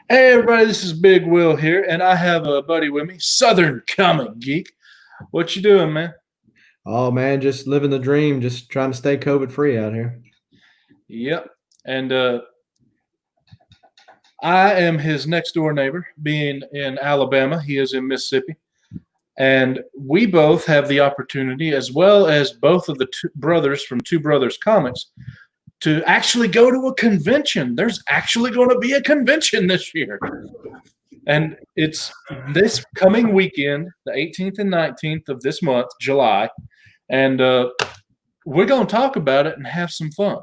Hey everybody, this is Big Will here, and I have a buddy with me, Southern Comic Geek. What you doing, man? Oh man, just living the dream, just trying to stay COVID free out here. Yep. And I am his next door neighbor, being in Alabama. He is in Mississippi. And we both have the opportunity, as well as both of the two brothers from Two Brothers Comics, to actually go to a convention. There's actually going to be a convention this year. And it's this coming weekend, the 18th and 19th of this month, July. And we're going to talk about it and have some fun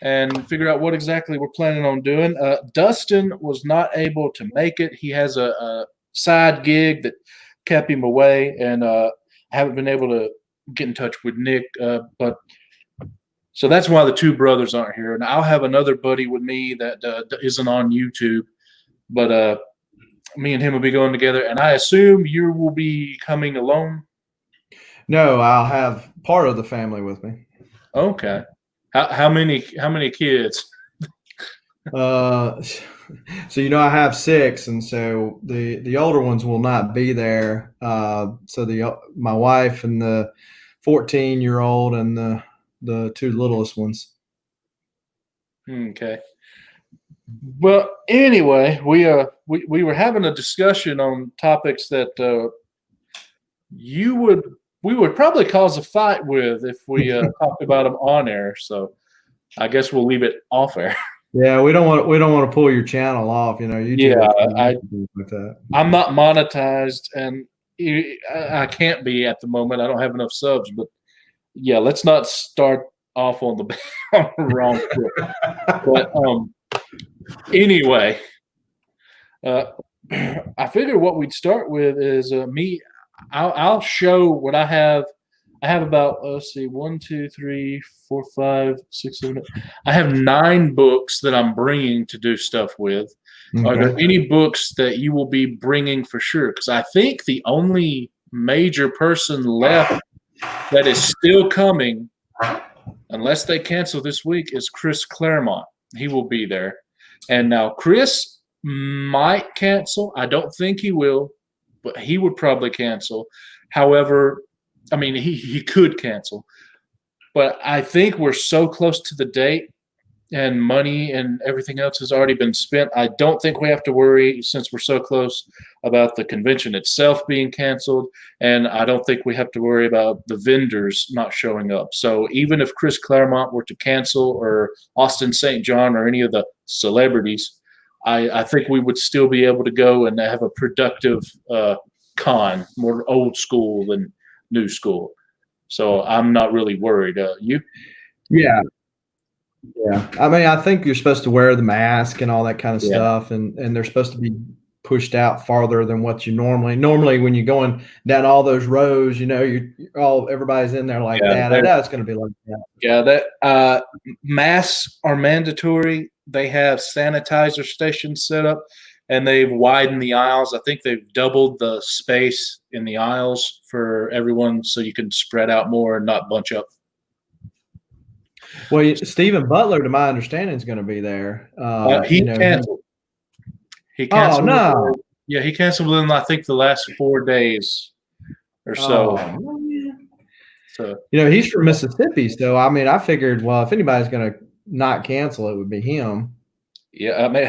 and figure out what exactly we're planning on doing. Dustin was not able to make it. He has a side gig that kept him away, and I haven't been able to get in touch with Nick. But so that's why the two brothers aren't here. And I'll have another buddy with me that isn't on YouTube, but me and him will be going together. And I assume you will be coming alone. No, I'll have part of the family with me. Okay. How many kids? So I have six, and so the older ones will not be there. So my wife and the 14-year-old and the two littlest ones. Okay. Well, anyway, we were having a discussion on topics that we would probably cause a fight with if we talked about them on air. So I guess we'll leave it off air. Yeah, we don't want to pull your channel off. I'm not monetized, and I can't be at the moment. I don't have enough subs, but yeah, let's not start off on the wrong foot. But anyway, I figure what we'd start with is me. I'll show what I have. I have about, let's see, 1, 2, 3, 4, 5, 6, 7. I have 9 books that I'm bringing to do stuff with. Okay. Are there any books that you will be bringing for sure? Because I think the only major person left that is still coming, unless they cancel this week, is Chris Claremont. He will be there. And now Chris might cancel. I don't think he will, but he would probably cancel. However, I mean, he could cancel. But I think we're so close to the date, and money and everything else has already been spent. I don't think we have to worry, since we're so close, about the convention itself being canceled. And I don't think we have to worry about the vendors not showing up. So even if Chris Claremont were to cancel, or Austin St. John, or any of the celebrities, I think we would still be able to go and have a productive con, more old school than new school. So I'm not really worried. You? Yeah. I mean, I think you're supposed to wear the mask and all that kind of stuff, and they're supposed to be pushed out farther than what you normally when you're going down all those rows, everybody's in there like that. I know it's going to be like that. Yeah, that masks are mandatory. They have sanitizer stations set up, and they've widened the aisles. I think they've doubled the space in the aisles for everyone, so you can spread out more and not bunch up. Well, Stephen Butler, to my understanding, is going to be there. He canceled. He canceled. Oh no! Yeah, he canceled within, I think, the last 4 days or so. So he's from Mississippi, so I mean, I figured, well, if anybody's going to not cancel, it would be him. Yeah, I mean,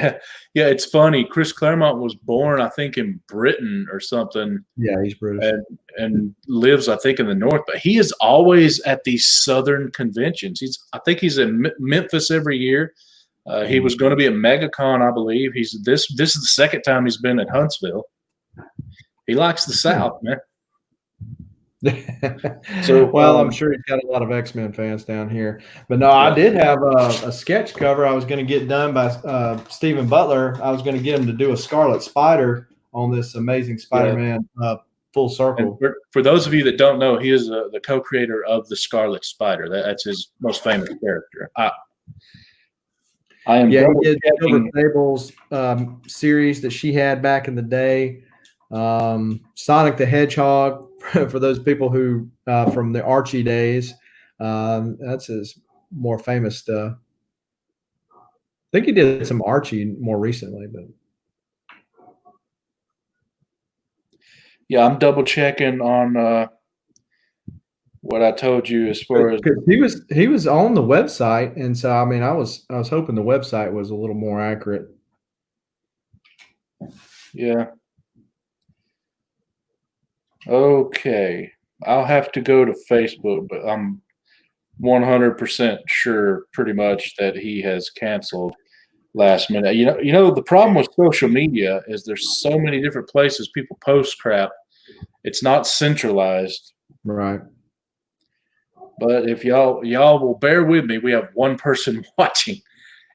yeah, it's funny. Chris Claremont was born, I think, in Britain or something. Yeah, he's British. And lives, I think, in the north. But he is always at these southern conventions. I think he's in Memphis every year. He was going to be at MegaCon, I believe. This is the second time he's been at Huntsville. He likes the South, man. So, well, I'm sure he's got a lot of X-Men fans down here. But no, I did have a sketch cover I was going to get done by Stephen Butler. I was going to get him to do a Scarlet Spider on this Amazing Spider-Man full circle. For those of you that don't know, he is the co-creator of the Scarlet Spider. That's his most famous character. I am. Yeah, he did Silver Fables series that she had back in the day. Sonic the Hedgehog, for those people who from the Archie days, that's his more famous stuff. think he did some Archie more recently, but yeah, I'm double checking on what I told you as far as he was on the website, and so I mean, I was hoping the website was a little more accurate. yeah. Okay, I'll have to go to Facebook, but I'm 100% sure, pretty much, that he has canceled last minute. The problem with social media is there's so many different places people post crap. It's not centralized. Right. But if y'all will bear with me, we have one person watching.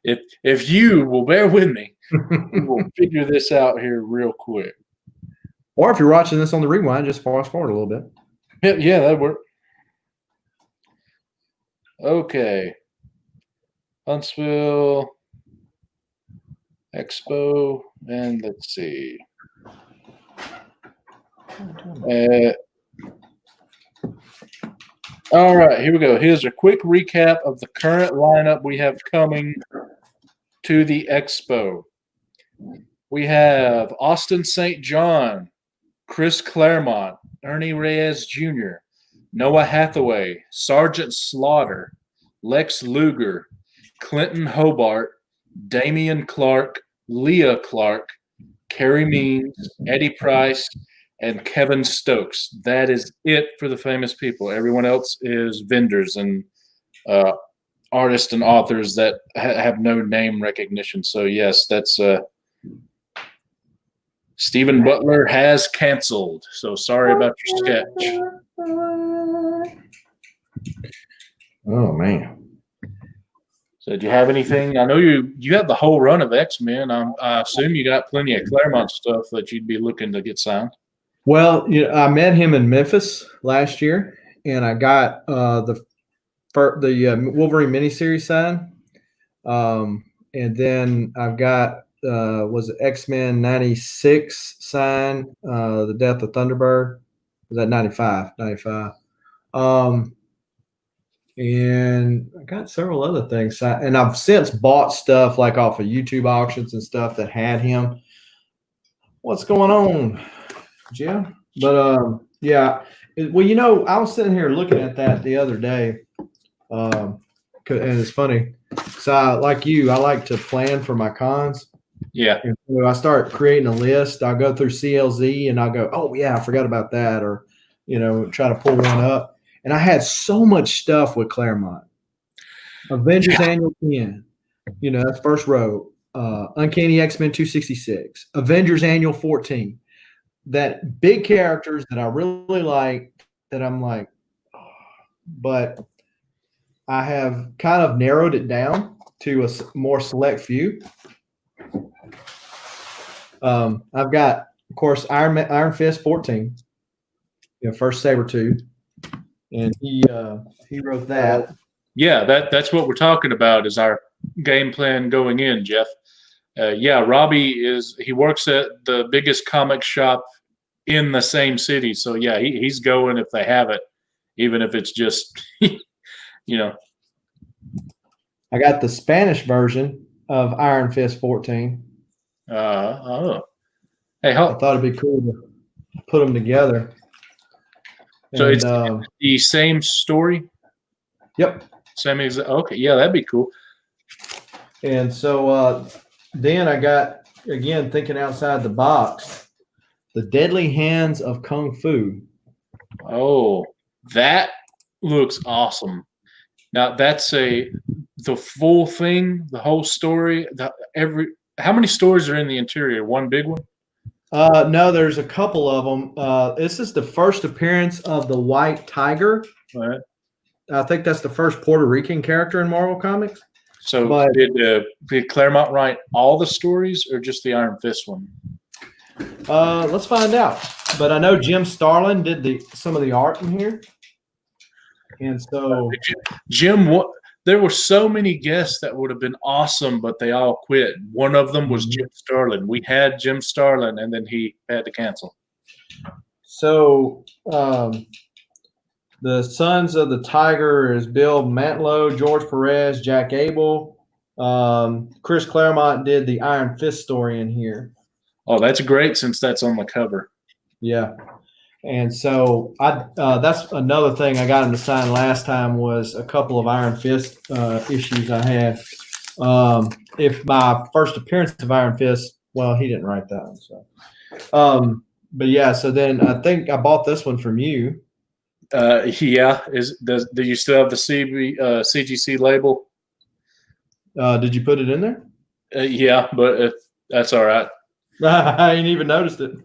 If you will bear with me, we will figure this out here real quick. Or if you're watching this on the rewind, just fast forward a little bit. Yeah, that worked. Okay. Huntsville Expo, and let's see. All right, here we go. Here's a quick recap of the current lineup we have coming to the Expo. We have Austin St. John, Chris Claremont, Ernie Reyes Jr., Noah Hathaway, Sergeant Slaughter, Lex Luger, Clinton Hobart, Damian Clark, Leah Clark, Carrie Means, Eddie Price, and Kevin Stokes. That is it for the famous people. Everyone else is vendors and artists and authors that have no name recognition. So, yes, that's Stephen Butler has canceled. So, sorry about your sketch. Oh, man. So, do you have anything? I know you have the whole run of X-Men. I assume you got plenty of Claremont stuff that you'd be looking to get signed. Well, I met him in Memphis last year, and I got the Wolverine miniseries signed. And then I've got was it X-Men 96 signed, The Death of Thunderbird. Was that 95? 95. And I got several other things signed. And I've since bought stuff like off of YouTube auctions and stuff that had him. What's going on, Jim? But yeah. Well, I was sitting here looking at that the other day. And it's funny. So, like you, I like to plan for my cons. Yeah. And so I start creating a list. I'll go through CLZ and I'll go, oh, yeah, I forgot about that. Or, try to pull one up. And I had so much stuff with Claremont. Avengers Annual 10. That's first row. Uncanny X-Men 266. Avengers Annual 14. That big characters that I really like that I'm like, oh, but I have kind of narrowed it down to a more select few. I've got, of course, Iron Fist 14, first Sabretooth, and he wrote that. Yeah, that's what we're talking about is our game plan going in, Jeff. Robbie he works at the biggest comic shop in the same city, so yeah, he's going if they have it, even if it's just I got the Spanish version of Iron Fist 14. Hey, I thought it'd be cool to put them together. So it's the same story? Yep. Same exact. Okay, yeah, that'd be cool. And so then I got, again, thinking outside the box, The Deadly Hands of Kung Fu. Oh, that looks awesome. Now that's the full thing, the whole story. How many stories are in the interior? One big one? No, there's a couple of them. This is the first appearance of the White Tiger. All right. I think that's the first Puerto Rican character in Marvel Comics. So did Claremont write all the stories or just the Iron Fist one? Let's find out. But I know Jim Starlin did some of the art in here. And so Jim, there were so many guests that would have been awesome, but they all quit. One of them was Jim Starlin. We had Jim Starlin, and then he had to cancel. So the Sons of the Tiger is Bill Mantlo, George Perez, Jack Abel, Chris Claremont did the Iron Fist story in here. Oh, that's great since that's on the cover. Yeah. And so that's another thing I got him to sign last time was a couple of Iron Fist issues I had. If my first appearance of Iron Fist, well, he didn't write that one. So, but yeah, so then I think I bought this one from you. Yeah. Do you still have the CGC label? Did you put it in there? Yeah, but that's all right. I ain't even noticed it.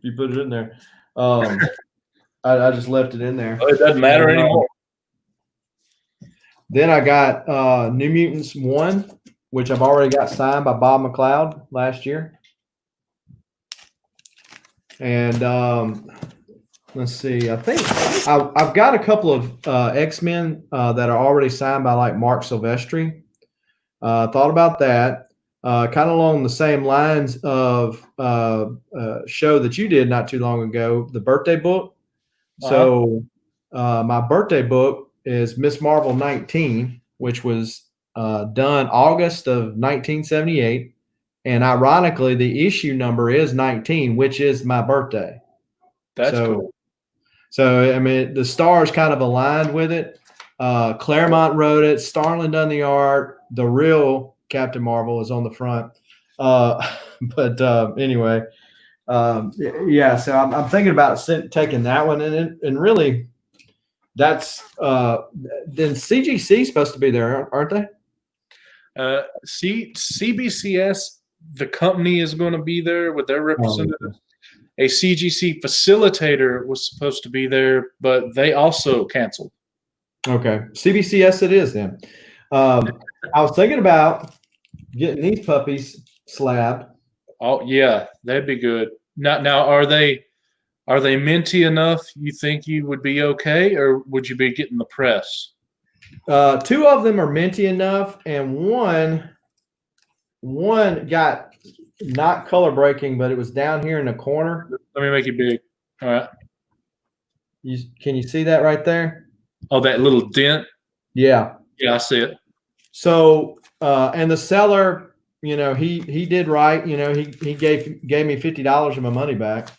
You put it in there. I just left it in there. Well, it doesn't matter anymore. Then I got New Mutants 1, which I've already got signed by Bob McLeod last year. And let's see. I think I've got a couple of X-Men that are already signed by like Mark Silvestri. Thought about that. Kind of along the same lines of show that you did not too long ago, the birthday book. So my birthday book is Miss Marvel 19, which was done August of 1978. And ironically, the issue number is 19, which is my birthday. That's cool. So, I mean, the stars kind of aligned with it. Claremont wrote it. Starlin done the art. The real Captain Marvel is on the front. But anyway, yeah, so I'm thinking about taking that one. And really, that's then CGC is supposed to be there, aren't they? CBCS, the company is going to be there with their representatives. A CGC facilitator was supposed to be there, but they also canceled. Okay, CBCS it is then. I was thinking about getting these puppies slabbed. Oh yeah, that'd be good. Now are they minty enough? You think you would be okay, or would you be getting the press? Two of them are minty enough, and one got not color breaking, but it was down here in the corner. Let me make it big. All right. Can you see that right there? Oh, that little dent. Yeah. Yeah, I see it. So, and the seller, you know, he did right. You know, he gave me $50 of my money back.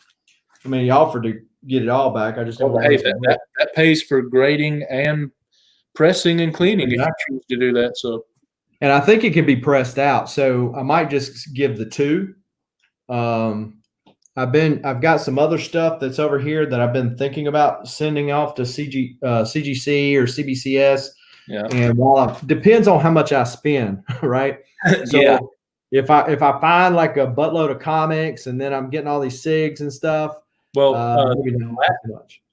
I mean, he offered to get it all back. I just didn't want that pays for grading and pressing and cleaning if you choose to do that. So, and I think it can be pressed out. So I might just give the two. I've got some other stuff that's over here that I've been thinking about sending off to CGC or CBCS. Yeah. And depends on how much I spend, right? So yeah. If I find like a buttload of comics and then I'm getting all these SIGs and stuff. Well,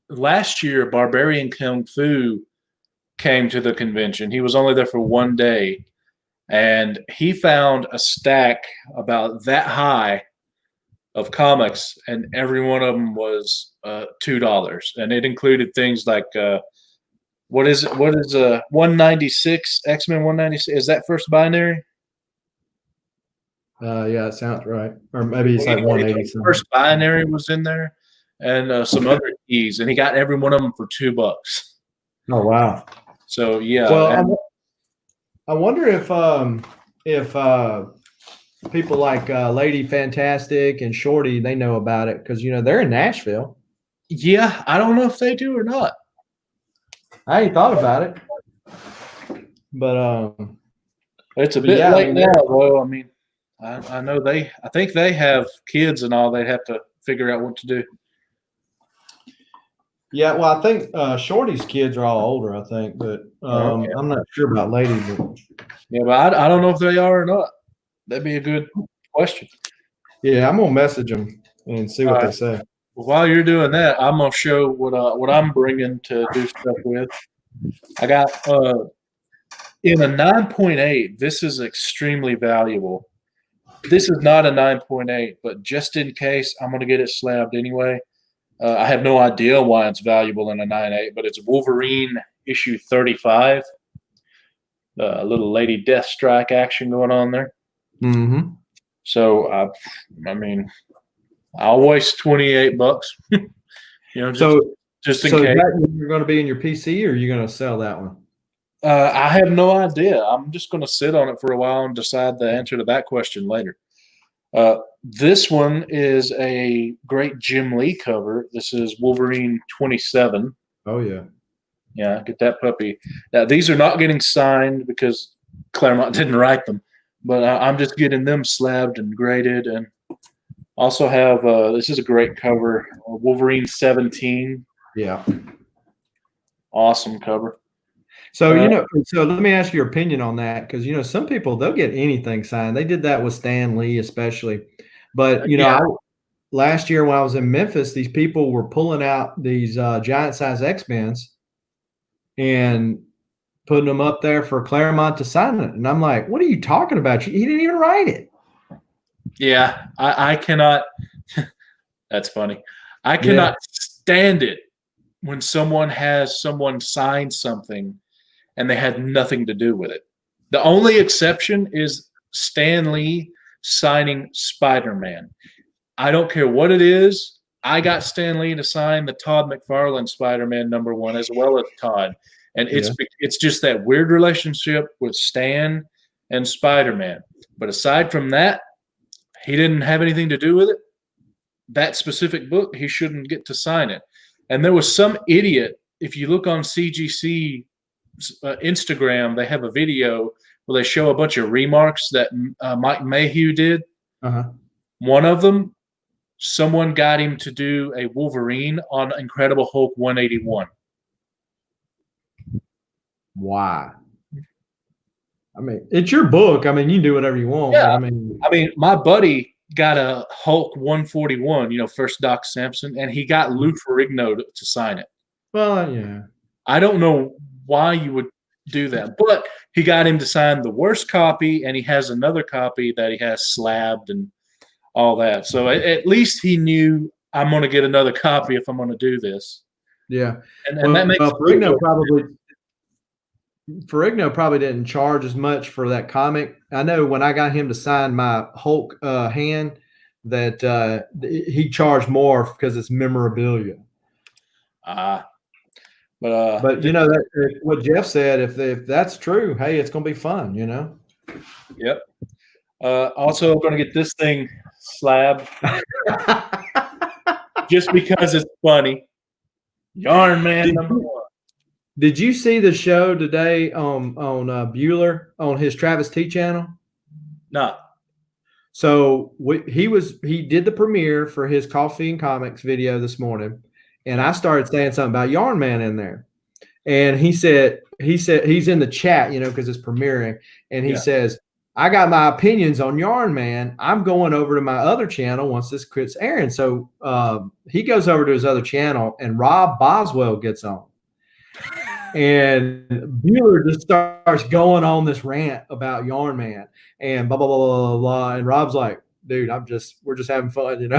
last year, Barbarian Kung Fu came to the convention. He was only there for one day, and he found a stack about that high of comics, and every one of them was $2, and it included things like what is 196 X-Men 196? Is that First Binary? Yeah, it sounds right. Or maybe it's like 180. First Binary was in there, and some other keys, and he got every one of them for $2. Oh wow! So yeah. Well, I wonder if people like Lady Fantastic and Shorty, they know about it because you know they're in Nashville. Yeah, I don't know if they do or not. I ain't thought about it, but it's a bit late now. Well, I mean, I know I think they have kids and all. They'd have to figure out what to do. Yeah, well, I think Shorty's kids are all older. I think, but okay. I'm not sure about Lady. But yeah, but I don't know if they are or not. That'd be a good question. Yeah, I'm gonna message them and see what they say. Well, while you're doing that, I'm gonna show what I'm bringing to do stuff with. I got in a 9.8. This is extremely valuable. This is not a 9.8, but just in case, I'm gonna get it slabbed anyway. I have no idea why it's valuable in a 9.8, but it's Wolverine issue 35. A little Lady Deathstrike action going on there. Mm-hmm. So I mean, I'll waste $28. You know, just in case. You're going to be in your PC, or are you going to sell that one? I have no idea. I'm just going to sit on it for a while and decide the answer to that question later. This one is a great Jim Lee cover. This is Wolverine 27. Oh yeah. Yeah, get that puppy. Now, these are not getting signed because Claremont didn't write them, but I'm just getting them slabbed and graded. And also have this is a great cover, Wolverine 17. Yeah. Awesome cover. So, so let me ask your opinion on that, because, some people, they'll get anything signed. They did that with Stan Lee, especially. But, last year when I was in Memphis, these people were pulling out these giant size X-Men's and putting them up there for Claremont to sign it. And I'm like, what are you talking about? He didn't even write it. Yeah, I cannot. That's funny. I cannot stand it when someone has someone sign something and they had nothing to do with it. The only exception is Stan Lee signing Spider-Man. I don't care what it is. I got Stan Lee to sign the Todd McFarlane Spider-Man #1 as well as Todd. And it's just that weird relationship with Stan and Spider-Man. But aside from that, he didn't have anything to do with it. That specific book, he shouldn't get to sign it. And there was some idiot, if you look on CGC Instagram, they have a video where they show a bunch of remarks that Mike Mayhew did. Uh-huh. One of them, someone got him to do a Wolverine on Incredible Hulk 181. Why? I mean, it's your book. I mean, you can do whatever you want. Yeah. I mean, my buddy got a Hulk 141, first Doc Samson, and he got Lou Ferrigno to sign it. Well, yeah. I don't know why you would do that, but he got him to sign the worst copy, and he has another copy that he has slabbed and all that. So at least he knew, I'm going to get another copy if I'm going to do this. Yeah. And that makes Ferrigno probably didn't charge as much for that comic. I know when I got him to sign my Hulk hand, that he charged more because it's memorabilia. But that what Jeff said, if that's true, hey, it's going to be fun, Yep. Also, I'm going to get this thing slabbed just because it's funny. Yarn Man #1. Did you see the show today on Bueller on his Travis T channel? No. So he did the premiere for his Coffee and Comics video this morning, and I started saying something about Yarn Man in there, and he said he's in the chat, because it's premiering, and he says, I got my opinions on Yarn Man. I'm going over to my other channel once this quits airing. So he goes over to his other channel, and Rob Boswell gets on. And Bueller just starts going on this rant about Yarn Man and blah, blah, blah, blah, blah, blah. And Rob's like, dude, we're just having fun,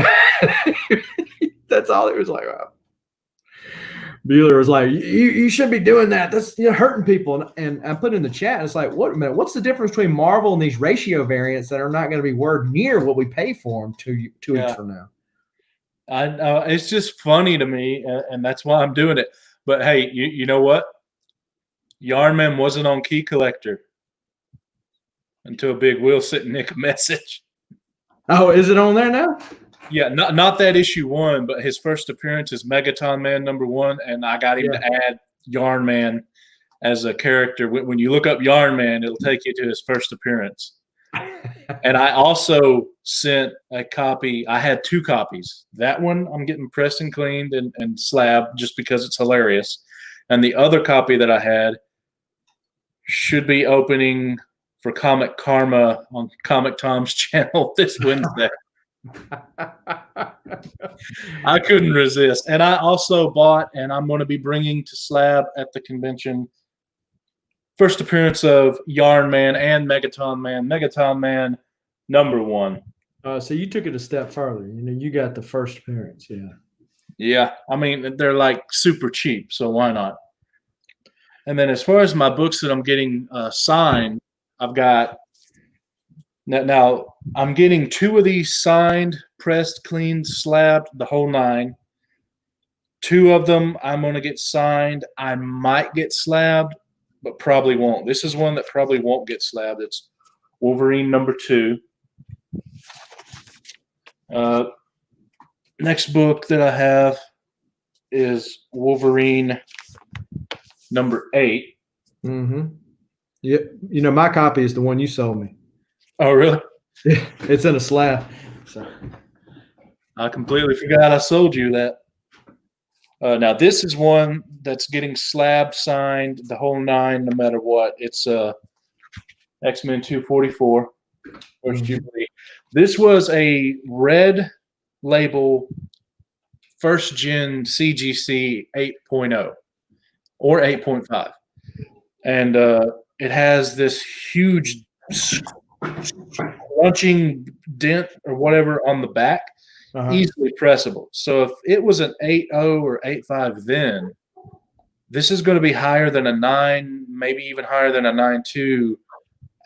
That's all it was like. Wow. Bueller was like, you shouldn't be doing that. That's hurting people. And I put in the chat, it's like, wait a minute, what's the difference between Marvel and these ratio variants that are not going to be worth near what we pay for them 2 weeks from now? I know, it's just funny to me, and that's why I'm doing it. But hey, you know what? Yarn Man wasn't on Key Collector until Big Will sent Nick a message. Oh, is it on there now? Yeah, not that issue 1, but his first appearance is Megaton Man #1, and I got him to add Yarn Man as a character. When you look up Yarn Man, it'll take you to his first appearance. And I also sent a copy. I had 2 copies. That one I'm getting pressed and cleaned and slabbed just because it's hilarious. And the other copy that I had should be opening for Comic Karma on Comic Tom's channel this Wednesday. I couldn't resist. And I also bought, and I'm going to be bringing to slab at the convention, first appearance of Yarn Man and Megaton Man. Megaton Man #1. So you took it a step further. You got the first appearance. Yeah. Yeah. I mean, they're like super cheap, so why not? And then as far as my books that I'm getting signed, I've got now I'm getting 2 of these signed, pressed, cleaned, slabbed, the whole 9. 2 of them I'm going to get signed. I might get slabbed. but probably won't. This is one that probably won't get slabbed. It's Wolverine number 2. Next book that I have is Wolverine number 8. Mm-hmm. Yeah, my copy is the one you sold me. Oh, really? Yeah, it's in a slab. So. I completely forgot I sold you that. Now, this is one that's getting slab signed, the whole 9, no matter what. It's X-Men 244, First Jubilee. This was a red label first gen CGC 8.0 or 8.5. And it has this huge crunching dent or whatever on the back, easily pressable. So if it was an 8.0 or 8.5 then, this is going to be higher than a 9, maybe even higher than a 9.2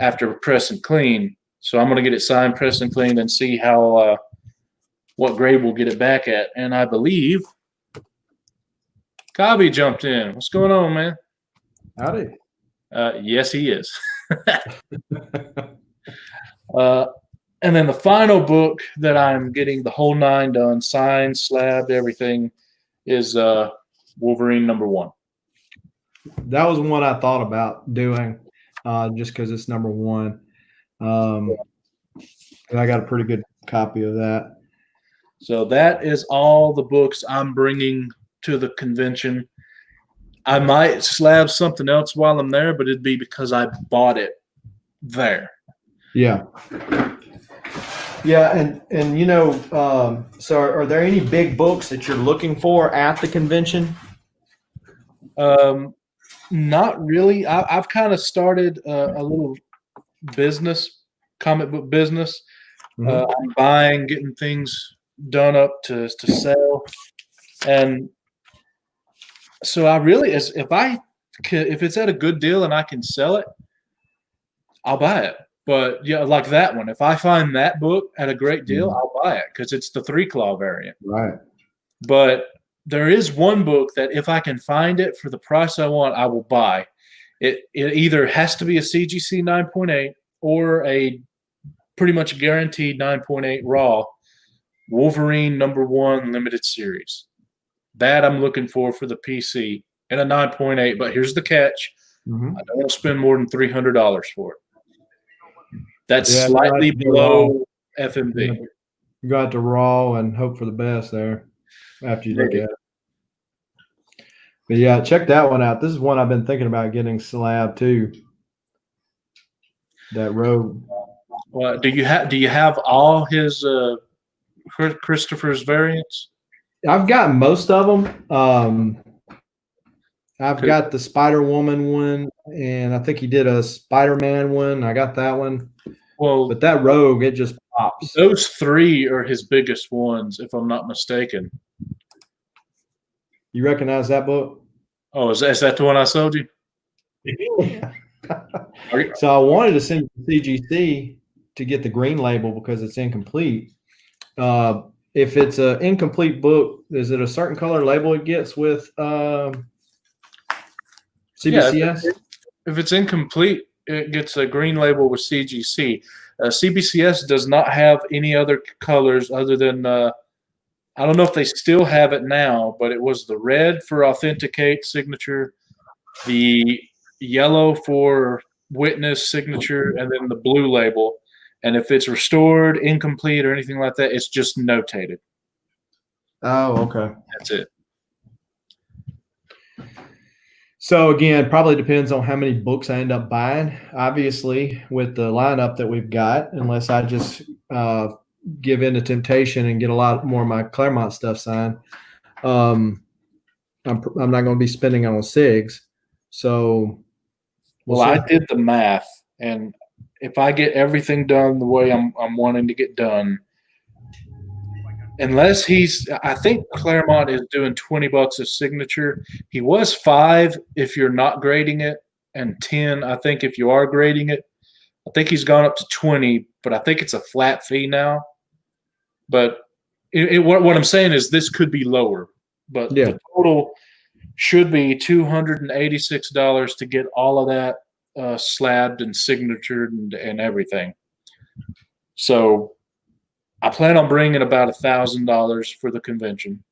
after press and clean. So I'm going to get it signed, press and clean, and see how what grade we'll get it back at. And I believe Cobby jumped in. What's going on, man? Howdy. Yes, he is. And then the final book that I'm getting the whole 9 done, signed, slabbed, everything, is Wolverine number 1. That was one I thought about doing, just because it's number 1. I got a pretty good copy of that. So that is all the books I'm bringing to the convention. I might slab something else while I'm there, but it'd be because I bought it there. Yeah. Yeah, and so are there any big books that you're looking for at the convention? Not really. I've kind of started a little business, comic book business. I'm buying, getting things done up to sell, and so I really, if it's at a good deal and I can sell it, I'll buy it. But yeah, like that one, if I find that book at a great deal, I'll buy it because it's the 3-claw variant. Right. But there is one book that if I can find it for the price I want, I will buy. It either has to be a CGC 9.8 or a pretty much guaranteed 9.8 raw Wolverine number 1 limited series. That I'm looking for the PC and a 9.8. But here's the catch. I don't want to spend more than $300 for it. That's slightly below FMV. You got to raw and hope for the best there after you look at it. But yeah, check that one out. This is one I've been thinking about getting slab too. That Rogue. Well, do you have all his Christopher's variants? I've got most of them. I've got the Spider-Woman one, and I think he did a Spider-Man one. I got that one. Well, but that Rogue, it just pops. Those 3 are his biggest ones, if I'm not mistaken. You recognize that book? Oh, is that the one I sold you? So I wanted to send you CGC to get the green label because it's incomplete. If it's an incomplete book, is it a certain color label it gets with CBCS? Yeah, if it's incomplete, it gets a green label with CGC. CBCS does not have any other colors other than I don't know if they still have it now, but it was the red for authenticate signature, the yellow for witness signature, and then the blue label. And if it's restored, incomplete, or anything like that, it's just notated. Oh, okay. That's it. So again, probably depends on how many books I end up buying. Obviously, with the lineup that we've got, unless I just give in to temptation and get a lot more of my Claremont stuff signed, I'm not going to be spending on SIGs. So, well, I did the math, and if I get everything done the way I'm wanting to get done, unless I think Claremont is doing $20 a signature. He was $5 if you're not grading it, and $10, I think, if you are grading it. I think he's gone up to 20, but I think it's a flat fee now. But what I'm saying is this could be lower. But the total should be $286 to get all of that slabbed and signatured and everything. So I plan on bringing about $1,000 for the convention.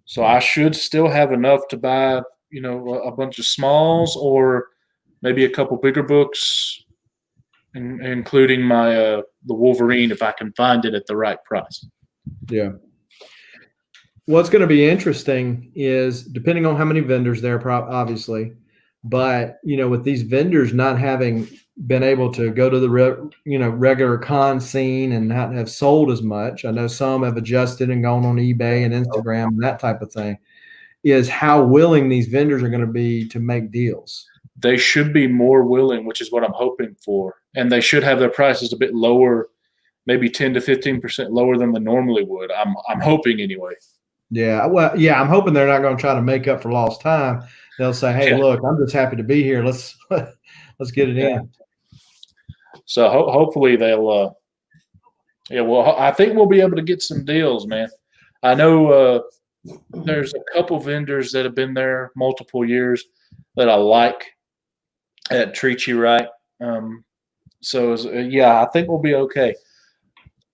So I should still have enough to buy, a bunch of smalls or maybe a couple bigger books, including my the Wolverine if I can find it at the right price. Yeah. What's going to be interesting is depending on how many vendors there, obviously, but with these vendors not having been able to go to the regular con scene and not have sold as much. I know some have adjusted and gone on eBay and Instagram and that type of thing. Is how willing these vendors are going to be to make deals. They should be more willing, which is what I'm hoping for, and they should have their prices a bit lower, maybe 10 to 15% lower than they normally would. I'm hoping anyway. Yeah, well, yeah, I'm hoping they're not going to try to make up for lost time. They'll say, "Hey, look, I'm just happy to be here. Let's get it in." So hopefully they'll. Well, I think we'll be able to get some deals, man. I know there's a couple vendors that have been there multiple years that I like that treat you right. I think we'll be okay.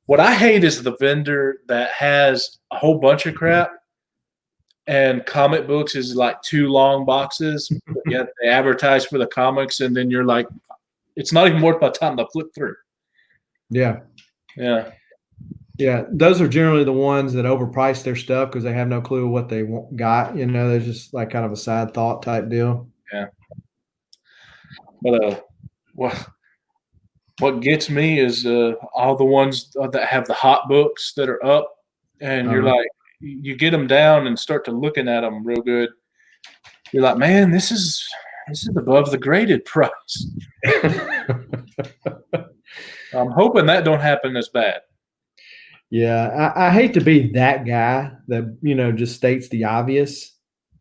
What I hate is the vendor that has a whole bunch of crap and comic books is like 2 long boxes. Yet they advertise for the comics, and then you're like, it's not even worth my time to flip through. Yeah. Yeah. Yeah. Those are generally the ones that overprice their stuff because they have no clue what they got. They're just like kind of a side thought type deal. Yeah. But what gets me is all the ones that have the hot books that are up, and you're like, you get them down and start to looking at them real good. You're like, man, this is above the graded price. I'm hoping that don't happen as bad. Yeah, I hate to be that guy that just states the obvious.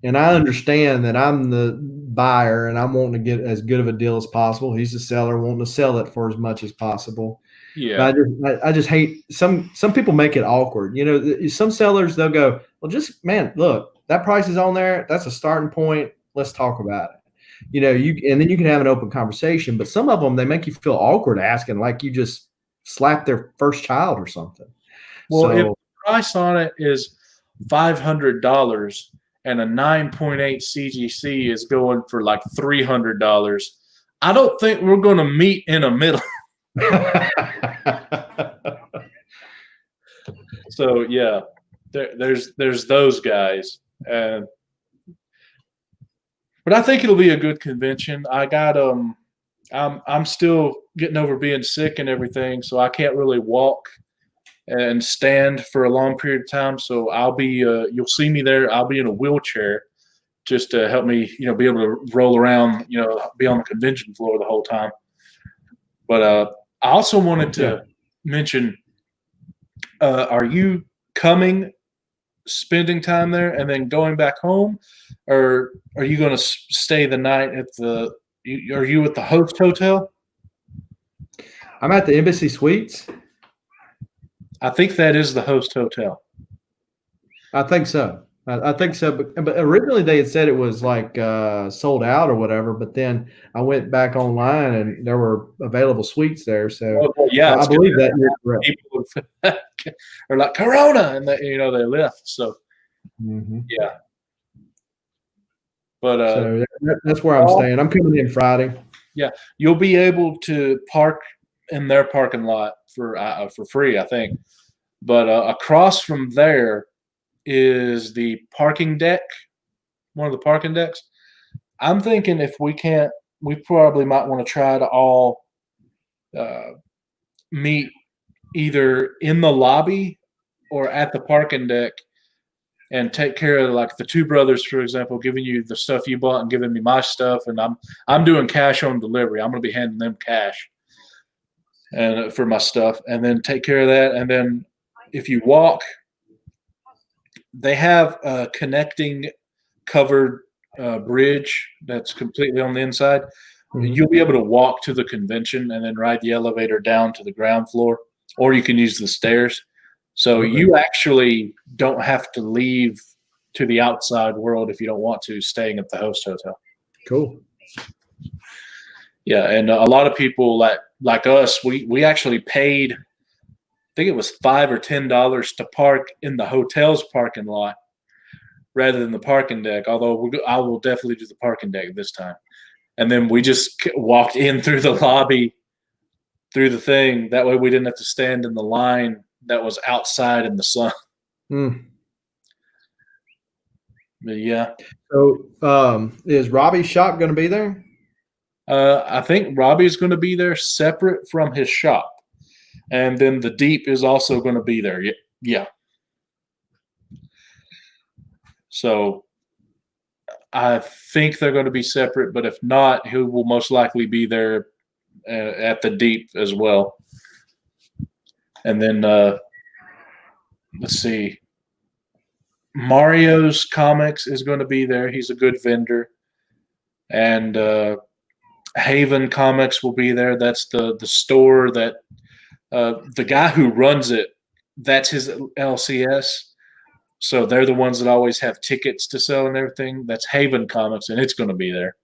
And I understand that I'm the buyer and I'm wanting to get as good of a deal as possible. He's the seller wanting to sell it for as much as possible. Yeah. But I just hate some people make it awkward. Some sellers, they'll go, well, just, man, look, that price is on there. That's a starting point. Let's talk about it. And then you can have an open conversation. But some of them, they make you feel awkward asking, like you just slapped their first child or something. Well, if the price on it is $500 and a 9.8 CGC is going for like $300, I don't think we're going to meet in the middle. So yeah, there's those guys, but I think it'll be a good convention. I got I'm still getting over being sick and everything, so I can't really walk and stand for a long period of time. So I'll be you'll see me there. I'll be in a wheelchair just to help me, be able to roll around, be on the convention floor the whole time. But I also wanted to mention, are you coming, spending time there, and then going back home, or are you going to stay the night at are you at the host hotel? I'm at the Embassy Suites. I think that is the host hotel. I think so. I think so. But originally they had said it was like sold out or whatever. But then I went back online and there were available suites there. So I believe that you're correct. People are like Corona, and they left. So yeah. But so that's where I'm staying. I'm coming in Friday. Yeah, you'll be able to park in their parking lot for free, I think. But across from there is the parking deck, one of the parking decks. I'm thinking if we can't, we probably might want to try to all meet either in the lobby or at the parking deck and take care of, like, the two brothers, for example, giving you the stuff you bought and giving me my stuff. And I'm doing cash on delivery. I'm going to be handing them cash and for my stuff, and then take care of that. And then if you walk, they have a connecting covered bridge that's completely on the inside. Mm-hmm. You'll be able to walk to the convention and then ride the elevator down to the ground floor, or you can use the stairs. So you actually don't have to leave to the outside world if you don't want to, staying at the host hotel. Cool. Yeah, and a lot of people like us, we actually paid, I think it was $5 or $10 to park in the hotel's parking lot rather than the parking deck. Although I will definitely do the parking deck this time. And then we just walked in through the lobby, through the thing. That way we didn't have to stand in the line that was outside in the sun. Mm. But yeah. So is Robbie's shop going to be there? I think Robbie's going to be there separate from his shop. And then the Deep is also going to be there. Yeah. So I think they're going to be separate, but if not, he will most likely be there at the Deep as well. And then let's see. Mario's Comics is going to be there. He's a good vendor. And Haven Comics will be there. That's the store that the guy who runs it, that's his LCS. So they're the ones that always have tickets to sell and everything. That's Haven Comics, and it's going to be there.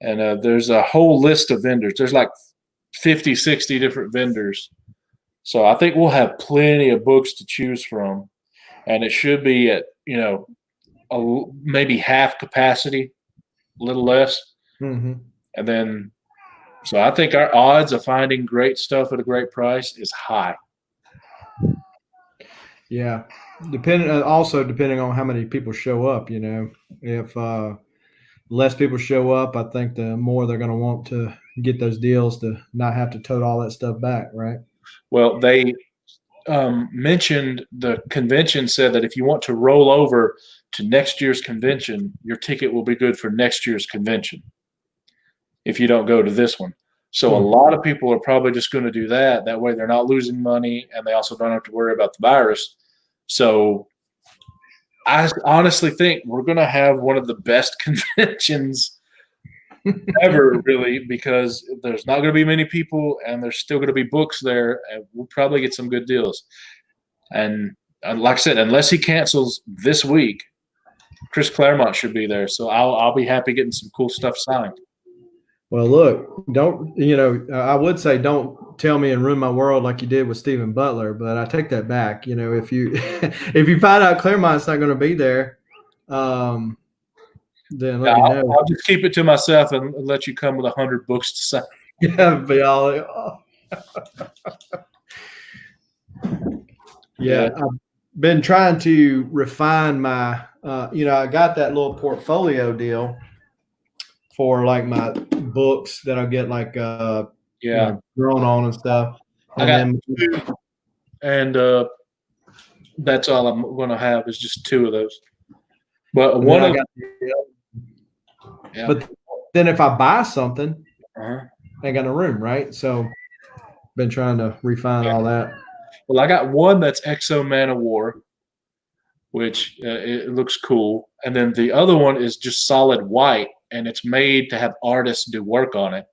And there's a whole list of vendors. There's like 50, 60 different vendors. So I think we'll have plenty of books to choose from. And it should be at, maybe half capacity, a little less. Mm-hmm. And then, so I think our odds of finding great stuff at a great price is high. Yeah. Depending on how many people show up, if less people show up, I think the more they're going to want to get those deals to not have to tote all that stuff back, right? Well, they mentioned the convention said that if you want to roll over to next year's convention, your ticket will be good for next year's convention if you don't go to this one. So a lot of people are probably just going to do that. That way they're not losing money, and they also don't have to worry about the virus. So I honestly think we're going to have one of the best conventions ever, really, because there's not going to be many people, and there's still going to be books there, and we'll probably get some good deals. And like I said, unless he cancels this week, Chris Claremont should be there. So I'll be happy getting some cool stuff signed. Well, look, I would say don't tell me and ruin my world like you did with Stephen Butler, but I take that back. If you if you find out Claremont's not going to be there, then let me know. I'll just keep it to myself and let you come with 100 books to sign. Yeah, be all. Yeah, I've been trying to refine my. I got that little portfolio deal for like my books that I'll get like drawn on and stuff. And that's all I'm going to have is just 2 of those. But but then if I buy something, I ain't got no room, right? So been trying to refine all that. Well, I got one that's Exo Man of War, which it looks cool. And then the other one is just solid white, and it's made to have artists do work on it.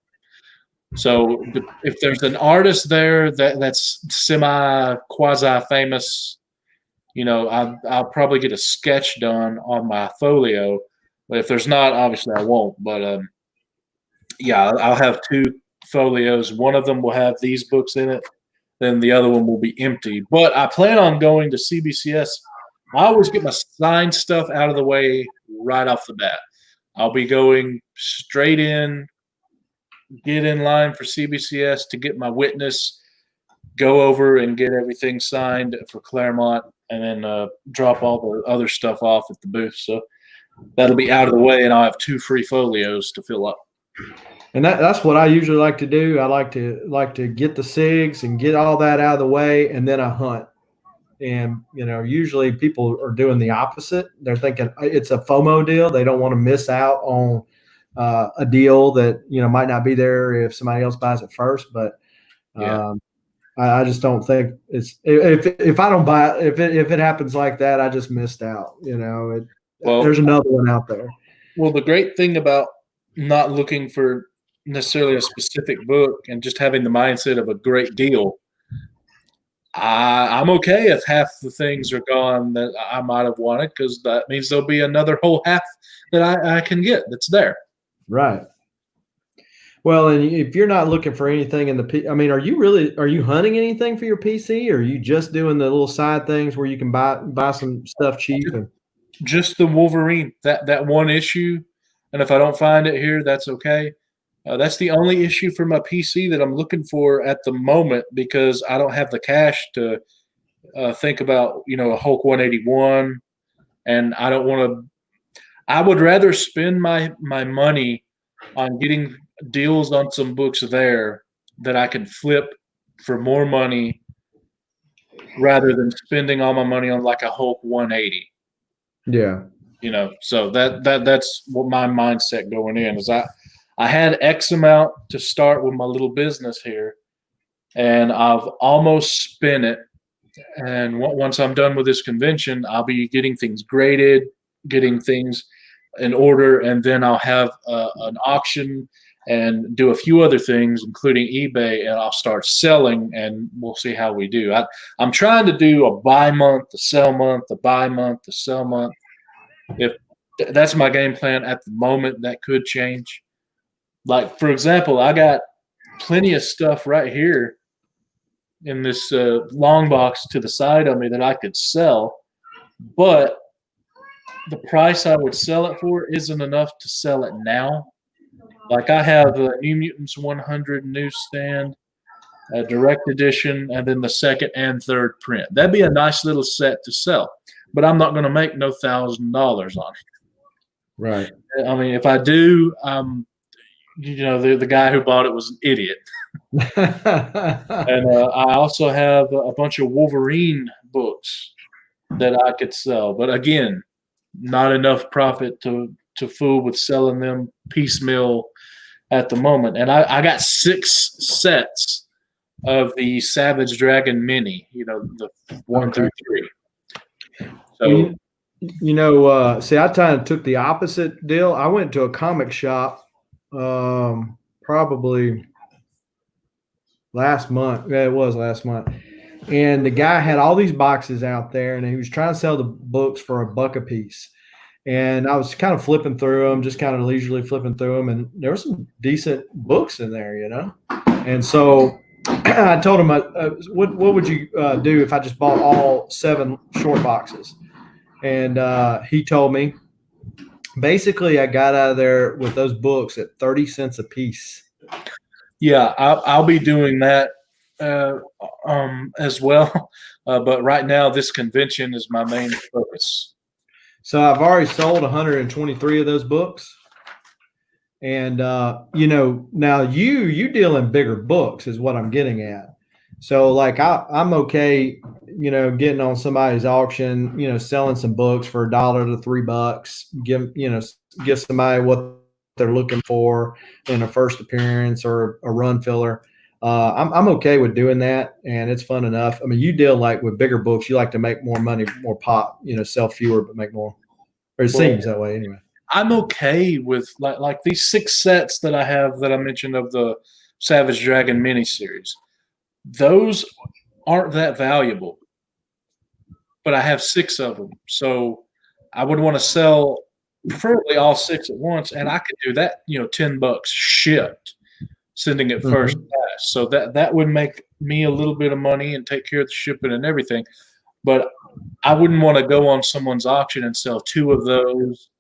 So if there's an artist there that's quasi-famous, I'll probably get a sketch done on my folio. But if there's not, obviously I won't. But I'll have 2 folios. One of them will have these books in it. Then the other one will be empty. But I plan on going to CBCS. I always get my signed stuff out of the way right off the bat. I'll be going straight in, get in line for CBCS to get my witness, go over and get everything signed for Claremont, and then drop all the other stuff off at the booth. So that'll be out of the way, and I'll have 2 free folios to fill up. And that's what I usually like to do. I like to get the SIGs and get all that out of the way, and then I hunt. And, usually people are doing the opposite. They're thinking it's a FOMO deal. They don't want to miss out on a deal that, might not be there if somebody else buys it first. But I just don't think it's if I don't buy it, if it happens like that, I just missed out. There's another one out there. Well, the great thing about not looking for necessarily a specific book and just having the mindset of a great deal I'm okay if half the things are gone that I might have wanted, because that means there'll be another whole half that I can get that's there. Right. Well, and if you're not looking for anything in the I mean, are you hunting anything for your PC, or are you just doing the little side things where you can buy some stuff cheap? And Just the Wolverine, that one issue, and if I don't find it here, that's okay. That's the only issue for my PC that I'm looking for at the moment, because I don't have the cash to think about, a Hulk 181, and I don't want to. I would rather spend my money on getting deals on some books there that I can flip for more money, rather than spending all my money on like a Hulk 180. yeah. So that's what my mindset going in is. I had X amount to start with my little business here, and I've almost spent it. And once I'm done with this convention, I'll be getting things graded, getting things in order, and then I'll have an auction and do a few other things, including eBay, and I'll start selling, and we'll see how we do. I'm trying to do a buy month, a sell month, a buy month, a sell month. If that's my game plan at the moment, that could change. Like, for example, I got plenty of stuff right here in this long box to the side of me that I could sell, but the price I would sell it for isn't enough to sell it now. Like, I have a New Mutants 100 newsstand, a direct edition, and then the second and third print. That'd be a nice little set to sell, but I'm not going to make no $1,000 on it. Right. I mean, if I do, the guy who bought it was an idiot. And I also have a bunch of Wolverine books that I could sell, but again, not enough profit to fool with selling them piecemeal at the moment. And I got 6 sets of the Savage Dragon Mini, the 1 through 3. So, see, I kind of took the opposite deal. I went to a comic shop probably last month. Yeah, it was last month. And the guy had all these boxes out there, and he was trying to sell the books for $1 a piece. And I was kind of flipping through them, just kind of leisurely flipping through them, and there were some decent books in there, And so I told him, what would you do if I just bought all 7 short boxes? And he told me, basically, I got out of there with those books at 30 cents a piece. Yeah, I'll be doing that as well. But right now, this convention is my main focus. So I've already sold 123 of those books. And, now you deal in bigger books is what I'm getting at. So like I'm okay, getting on somebody's auction, selling some books for $1 to $3, give somebody what they're looking for in a first appearance or a run filler. I'm okay with doing that, and it's fun enough. I mean, you deal like with bigger books, you like to make more money, more pop, sell fewer but make more. Or it seems that way anyway. I'm okay with like these 6 sets that I have that I mentioned of the Savage Dragon miniseries. Those aren't that valuable, but I have 6 of them, so I would want to sell preferably all 6 at once, and I could do that, $10 shipped, sending it first class. So that would make me a little bit of money and take care of the shipping and everything. But I wouldn't want to go on someone's auction and sell 2 of those,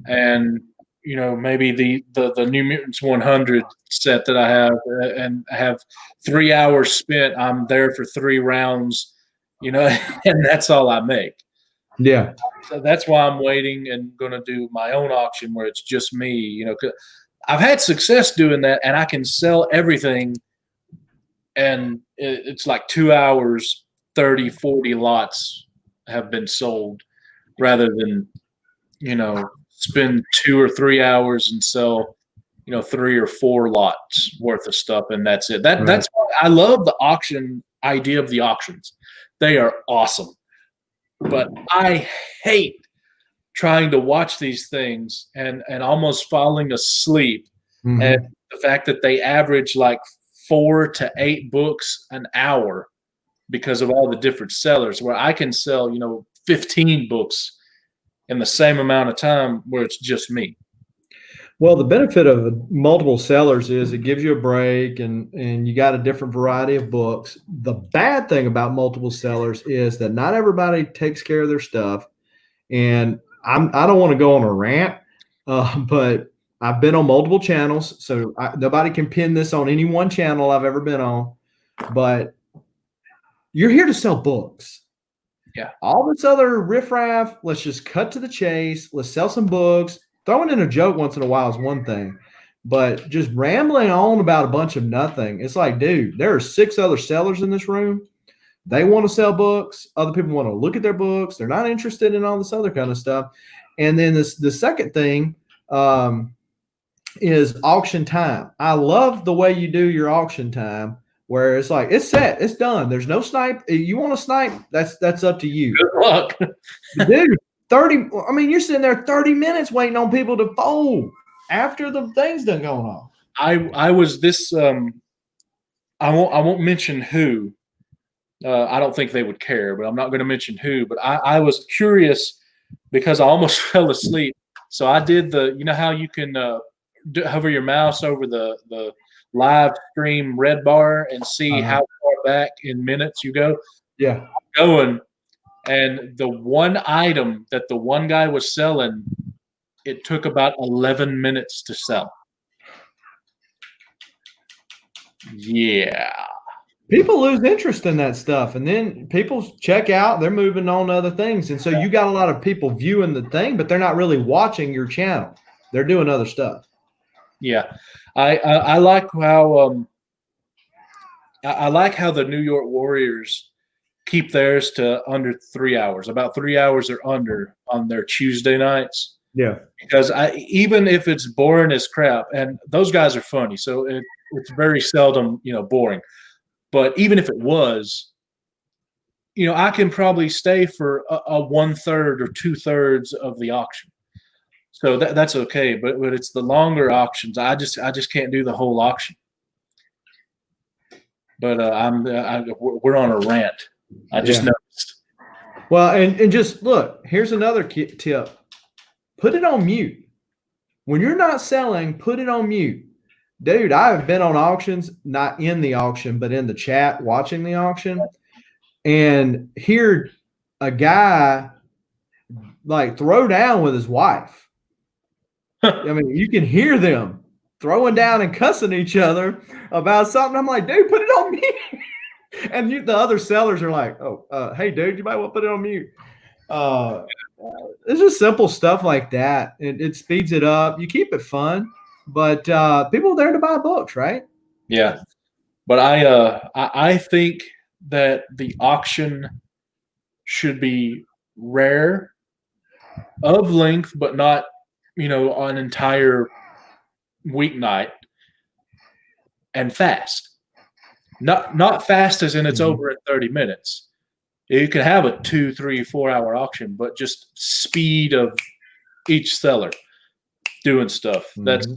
and maybe the New Mutants 100 set that I have, and have 3 hours spent. I'm there for 3 rounds, and that's all I make. Yeah. So that's why I'm waiting and going to do my own auction where it's just me. 'Cause I've had success doing that, and I can sell everything, and it's like 2 hours, 30, 40 lots have been sold, rather than, spend 2 or 3 hours and sell, 3 or 4 lots worth of stuff, and that's it. That's why I love the auction idea of the auctions. They are awesome. But I hate trying to watch these things and almost falling asleep at the fact that they average like 4 to 8 books an hour. because of all the different sellers, where I can sell, 15 books in the same amount of time where it's just me. Well, the benefit of multiple sellers is it gives you a break and you got a different variety of books. The bad thing about multiple sellers is that not everybody takes care of their stuff. And I don't want to go on a rant, but I've been on multiple channels, so nobody can pin this on any one channel I've ever been on. But you're here to sell books. Yeah. All this other riffraff, let's just cut to the chase. Let's sell some books. Throwing in a joke once in a while is one thing, but just rambling on about a bunch of nothing. It's like, dude, there are 6 other sellers in this room. They want to sell books. Other people want to look at their books. They're not interested in all this other kind of stuff. And then the second thing is auction time. I love the way you do your auction time, where it's like, it's set, it's done. There's no snipe. You want to snipe, that's up to you. Good luck. Dude, 30, I mean, you're sitting there 30 minutes waiting on people to fold after the thing's done going on. I was this I won't mention who. I don't think they would care, but I'm not going to mention who. But I was curious because I almost fell asleep. So I did how you can hover your mouse over the live stream red bar and see how far back in minutes you go. Yeah. I'm going, and the one item that the one guy was selling, it took about 11 minutes to sell. Yeah. People lose interest in that stuff, and then people check out. They're moving on to other things, and so you got a lot of people viewing the thing, but they're not really watching your channel. They're doing other stuff. Yeah, I like how I like how the New York Warriors keep theirs to under 3 hours, about 3 hours or under on their Tuesday nights. Yeah, because even if it's boring as crap, and those guys are funny, so it's very seldom boring. But even if it was, I can probably stay for a 1/3 or 2/3 of the auction. So that's okay. But it's the longer auctions. I just can't do the whole auction. But we're on a rant. I just noticed. Well, and just look, here's another tip. Put it on mute. When you're not selling, put it on mute. Dude, I've been on auctions, not in the auction, but in the chat watching the auction, and hear a guy like throw down with his wife. I mean, you can hear them throwing down and cussing each other about something. I'm like, dude, put it on mute. And the other sellers are like, oh, hey, dude, you might want to put it on mute. It's just simple stuff like that. It speeds it up. You keep it fun. But people are there to buy books, right? Yeah, but I think that the auction should be rare, of length, but not an entire weeknight, and fast. Not fast as in it's over in 30 minutes. You can have a 2, 3, 4 hour auction, but just speed of each seller doing stuff. That's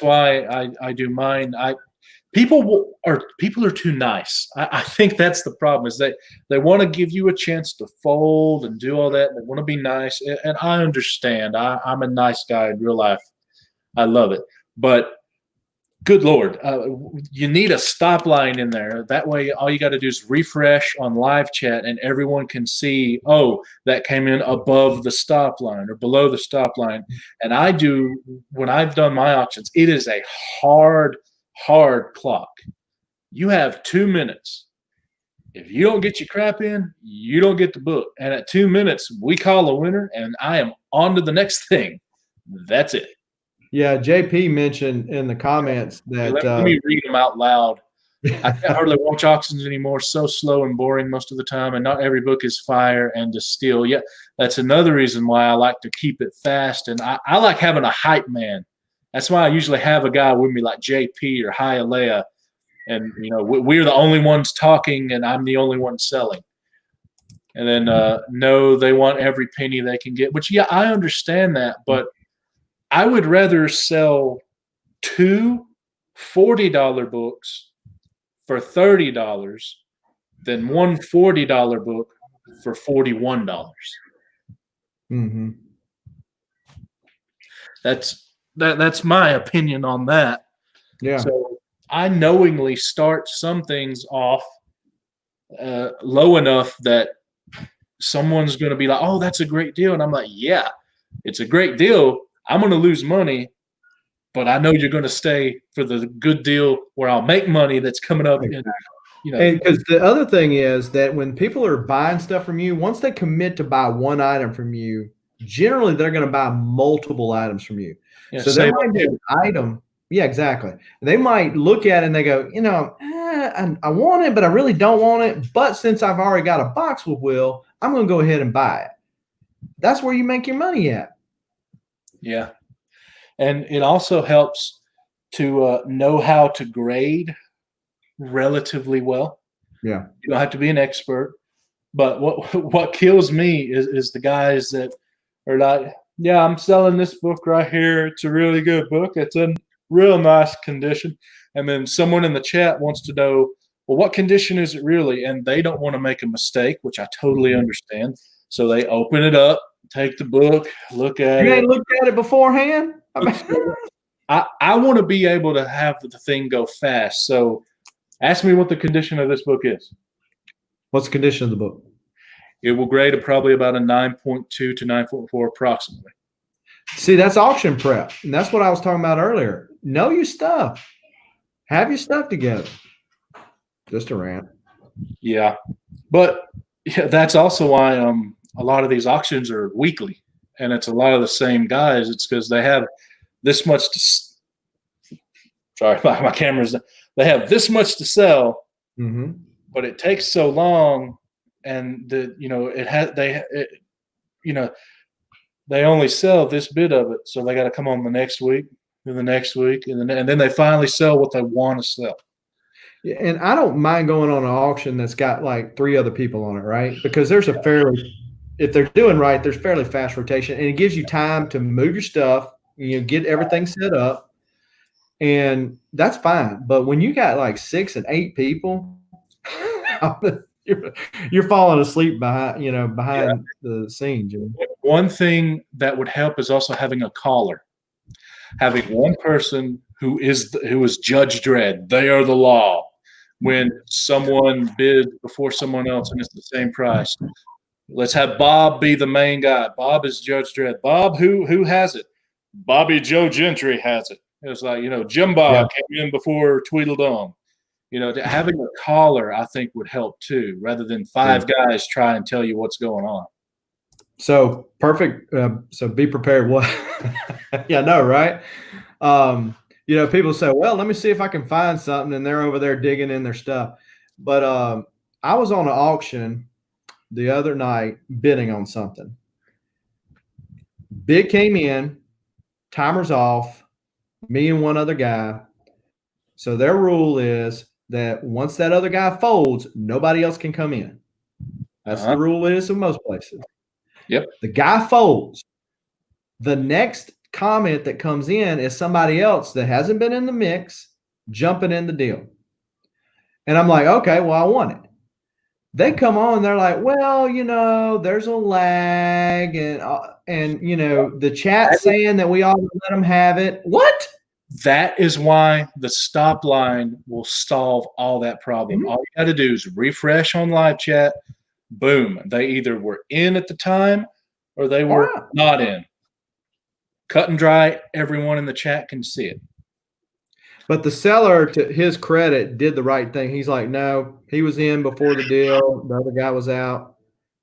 why I do mine. People are too nice. I think that's the problem, is they want to give you a chance to fold and do all that. They want to be nice, and I understand. I'm a nice guy in real life. I love it, but good Lord, you need a stop line in there. That way, all you got to do is refresh on live chat, and everyone can see, oh, that came in above the stop line or below the stop line. And when I've done my auctions, it is a hard clock. You have 2 minutes. If you don't get your crap in, you don't get the book. And at 2 minutes, we call a winner, and I am on to the next thing. That's it. Yeah, JP mentioned in the comments that let me read them out loud. I can't hardly watch auctions anymore. So slow and boring most of the time, and not every book is fire and to steal. Yeah, that's another reason why I like to keep it fast, and I like having a hype man. That's why I usually have a guy with me like JP or Hialeah, and we're the only ones talking, and I'm the only one selling. And then no, they want every penny they can get. Which I understand that, but I would rather sell 2 $40 books for $30 than one $40 book for $41. Mm-hmm. That's my opinion on that. Yeah. So I knowingly start some things off low enough that someone's going to be like, "Oh, that's a great deal," and I'm like, "Yeah, it's a great deal. I'm going to lose money, but I know you're going to stay for the good deal where I'll make money that's coming up." Exactly. And because the other thing is that when people are buying stuff from you, once they commit to buy one item from you, generally they're going to buy multiple items from you. So there might be an item. Yeah, exactly. They might look at it and they go, I want it, but I really don't want it. But since I've already got a box with Will, I'm going to go ahead and buy it. That's where you make your money at. Yeah. And it also helps to know how to grade relatively well. Yeah. You don't have to be an expert. But what kills me is the guys that are like, "Yeah, I'm selling this book right here. It's a really good book. It's in real nice condition." And then someone in the chat wants to know, "Well, what condition is it really?" And they don't want to make a mistake, which I totally understand. So they open it up, take the book, look at it. You ain't looked at it beforehand? I want to be able to have the thing go fast. So ask me what the condition of this book is. What's the condition of the book? It will grade at probably about a 9.2 to 9.4 approximately. See, that's auction prep. And that's what I was talking about earlier. Know your stuff. Have your stuff together. Just a rant. Yeah. But yeah, that's also why a lot of these auctions are weekly. And it's a lot of the same guys. It's because they have this much to sorry, my camera's they have this much to sell, but it takes so long, and they only sell this bit of it, so they got to come on the next week and the next week, and then they finally sell what they want to sell. Yeah, and I don't mind going on an auction that's got like 3 other people on it, right? Because there's a fairly, if they're doing right, there's fairly fast rotation, and it gives you time to move your stuff, get everything set up, and that's fine. But when you got like 6 and 8 people, you're falling asleep behind the scenes. One thing that would help is also having a caller, having one person who is Judge Dredd. They are the law. When someone bids before someone else and it's the same price, let's have Bob be the main guy. Bob is Judge Dredd. Bob, who has it? Bobby Joe Gentry has it. It was like, Jim Bob came in before Tweedledum. Having a caller, I think, would help too, rather than 5 guys try and tell you what's going on. So perfect. So be prepared. What? Yeah, no, right? People say, well, let me see if I can find something, and they're over there digging in their stuff. But I was on an auction the other night bidding on something. Bid came in, timer's off, me and one other guy. So their rule is that once that other guy folds, nobody else can come in. That's the rule is in most places. Yep. The guy folds. The next comment that comes in is somebody else that hasn't been in the mix jumping in the deal. And I'm like, okay, well, I want it. They come on, they're like, well, there's a lag, and the chat saying that we ought to let them have it. What? That is why the stop line will solve all that problem. All you got to do is refresh on live chat. Boom. They either were in at the time or they were not in. Cut and dry. Everyone in the chat can see it. But the seller, to his credit, did the right thing. He's like, no, he was in before the deal. The other guy was out.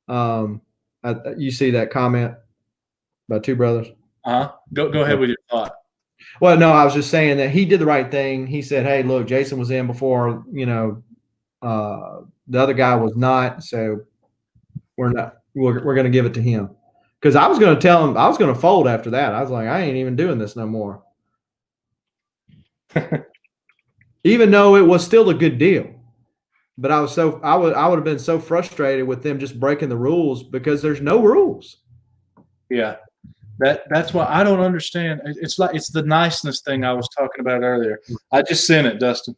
You see that comment about Two Brothers? Go ahead with your thought. Well, no, I was just saying that he did the right thing. He said, hey, look, Jason was in before, the other guy was not. So we're going to give it to him. Because I was going to tell him, I was going to fold after that. I was like, I ain't even doing this no more. Even though it was still a good deal. But I would have been so frustrated with them just breaking the rules because there's no rules. Yeah. That's why I don't understand. It's the niceness thing I was talking about earlier. I just sent it, Dustin.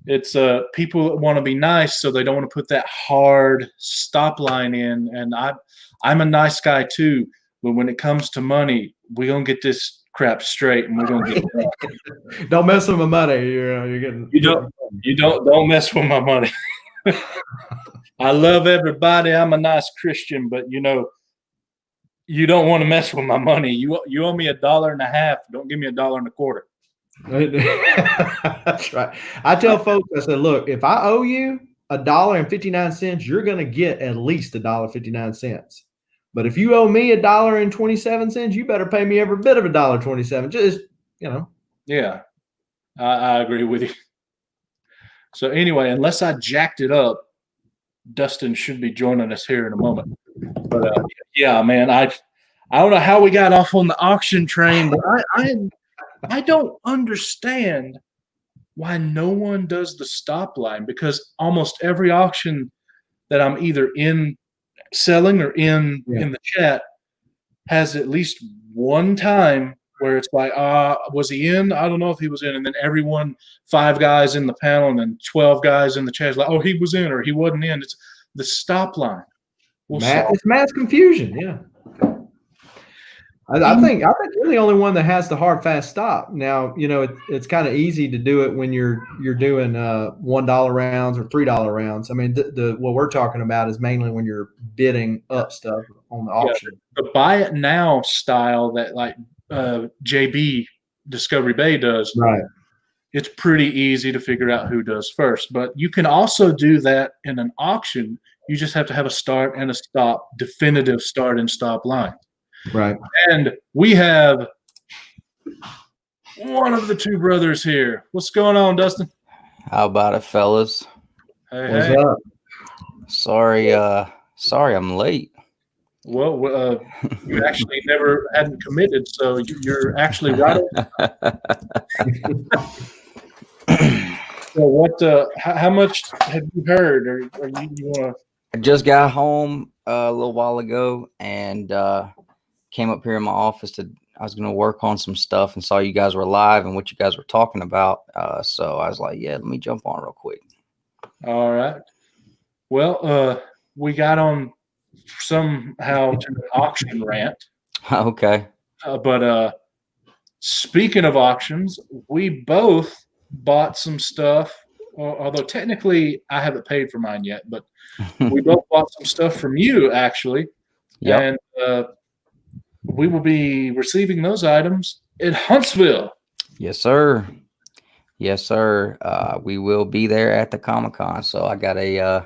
It's people that want to be nice, so they don't want to put that hard stop line in. And I'm a nice guy too, but when it comes to money, we're gonna get this crap straight, and we're gonna get Don't mess with my money. You're getting you don't mess with my money. I love everybody. I'm a nice Christian, but you don't want to mess with my money. You owe me $1.50. Don't give me $1.25. That's right. I tell folks, I said, look, if I owe you $1.59, you're going to get at least $1.59. But if you owe me $1.27, you better pay me every bit of $1.27. Just, Yeah, I agree with you. So anyway, unless I jacked it up, Dustin should be joining us here in a moment. But yeah, man, I don't know how we got off on the auction train, but I don't understand why no one does the stop line, because almost every auction that I'm either in selling or in the chat has at least one time where it's like, was he in? I don't know if he was in. And then 5 guys in the panel and then 12 guys in the chat is like, oh, he was in or he wasn't in. It's the stop line. It's mass confusion. Yeah. I think you're the only one that has the hard fast stop. Now, it's kind of easy to do it when you're doing $1 rounds or $3 rounds. I mean, what we're talking about is mainly when you're bidding up stuff on the auction. The buy it now style that like JB Discovery Bay does. Right. It's pretty easy to figure out who does first, but you can also do that in an auction. You just have to have a start and a stop, definitive start and stop line. Right. And we have one of the two brothers here. What's going on, Dustin? How about it, fellas? Hey, What's up? Sorry I'm late. Well, you actually never hadn't committed, so you're actually right. So what? How much have you heard, or you want to? I just got home a little while ago and came up here in my office I was going to work on some stuff and saw you guys were live and what you guys were talking about. So I was like, yeah, let me jump on real quick. All right. Well, we got on somehow to an auction rant. Okay. But speaking of auctions, we both bought some stuff. Although technically I haven't paid for mine yet, but we both bought some stuff from you actually. Yeah. And we will be receiving those items in Huntsville. Yes, sir. Yes, sir. We will be there at the Comic-Con. So I got I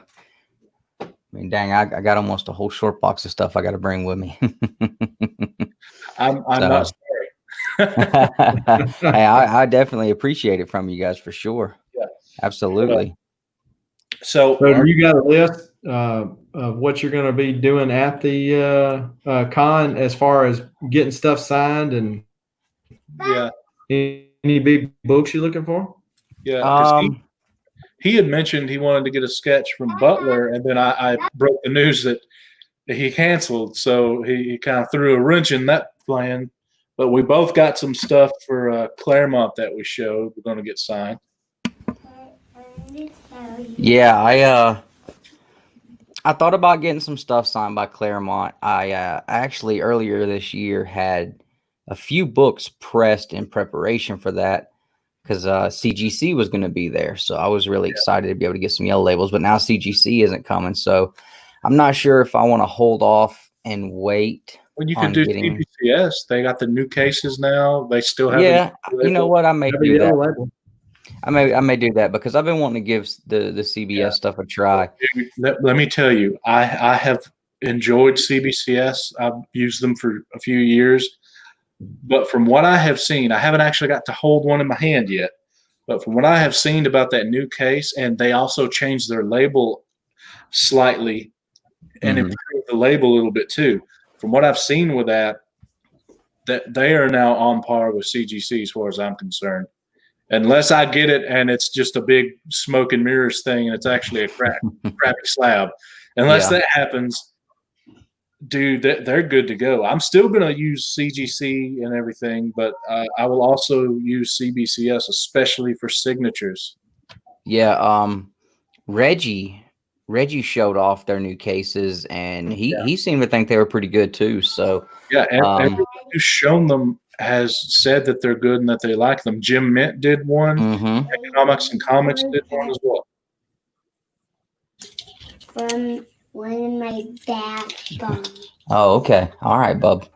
got almost a whole short box of stuff I got to bring with me. I'm not sorry. Hey, I definitely appreciate it from you guys for sure. Yeah. Absolutely. So do you got a list of what you're going to be doing at the con as far as getting stuff signed and any big books you're looking for? Yeah. He had mentioned he wanted to get a sketch from Butler, and then I broke the news that he canceled. So he kind of threw a wrench in that plan. But we both got some stuff for Claremont that we showed. We're going to get signed. Yeah, I thought about getting some stuff signed by Claremont. I actually earlier this year had a few books pressed in preparation for that because CGC was going to be there. So I was really excited to be able to get some yellow labels, but now CGC isn't coming. So I'm not sure if I want to hold off and wait. Well, you could do CBCS. They got the new cases now. They still have. Yeah, you know what? I may do that. I may do that because I've been wanting to give the CBS stuff a try. Let me tell you, I have enjoyed CBCS. I've used them for a few years, but from what I have seen, I haven't actually got to hold one in my hand yet. But from what I have seen about that new case, and they also changed their label slightly and improved the label a little bit too. From what I've seen with that they are now on par with CGC as far as I'm concerned. Unless I get it and it's just a big smoke and mirrors thing and it's actually a crappy slab. Unless that happens, dude, they're good to go. I'm still going to use CGC and everything, but I will also use CBCS, especially for signatures. Yeah. Reggie showed off their new cases, and he seemed to think they were pretty good too. So yeah, everyone who's shown them has said that they're good and that they like them. Jim Mint did one. mhm. Economics and Comics did one as well. From one of my back bones. Oh, okay. All right, bub.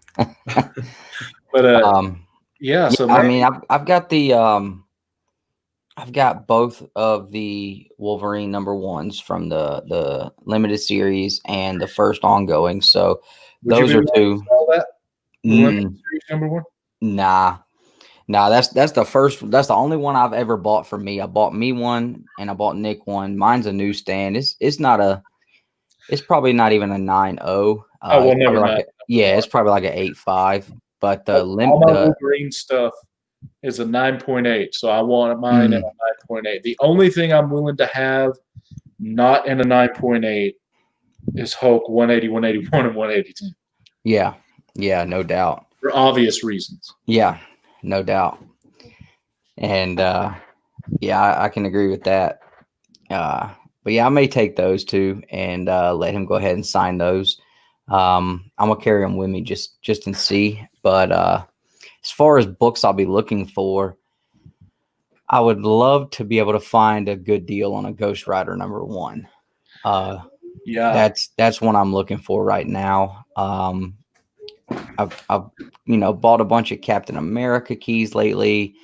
But yeah, so I mean, I've got the I've got both of the Wolverine #1s from the limited series and the first ongoing. So those are two. All that? Mm, #1? nah, that's the first. That's the only one I've ever bought for me. I bought me one and I bought Nick one. Mine's a newsstand. It's not a. It's probably not even a 9.0. Oh, well, never mind. It's probably like an 8.5. But the all my Wolverine stuff is a 9.8, so I want mine at a 9.8. The only thing I'm willing to have not in a 9.8 is Hulk 180, 181, and 182. Yeah, no doubt. For obvious reasons. Yeah, no doubt. And I can agree with that. But yeah, I may take those two and let him go ahead and sign those. I'm gonna carry them with me just and see. But as far as books I'll be looking for, I would love to be able to find a good deal on a Ghost Rider #1. Yeah, that's one I'm looking for right now. I've bought a bunch of Captain America keys lately,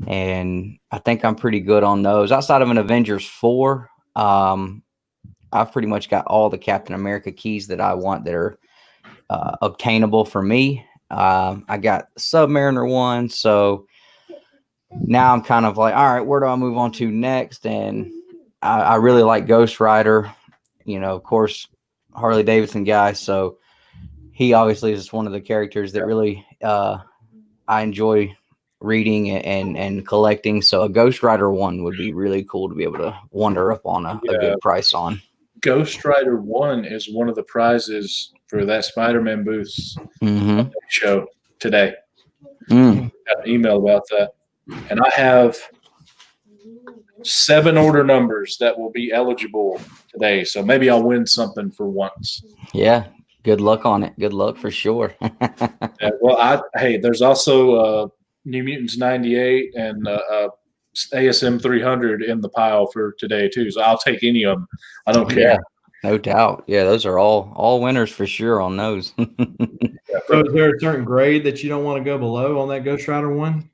and I think I'm pretty good on those. Outside of an Avengers 4, I've pretty much got all the Captain America keys that I want that are obtainable for me. I got Submariner one, so now I'm kind of like, all right, where do I move on to next? And I really like Ghost Rider, of course, Harley Davidson guy. So he obviously is one of the characters that really I enjoy reading and collecting. So a Ghost Rider 1 would be really cool to be able to wander up on a good price on. Ghost Rider 1 is one of the prizes for that Spider-Man booth's show today. Got an email about that. And I have 7 order numbers that will be eligible today. So maybe I'll win something for once. Yeah. Good luck on it. Good luck for sure. There's also New Mutants 98 and ASM 300 in the pile for today too. So I'll take any of them. I don't care. Yeah, no doubt. Yeah, those are all winners for sure on those. So is there a certain grade that you don't want to go below on that Ghost Rider 1?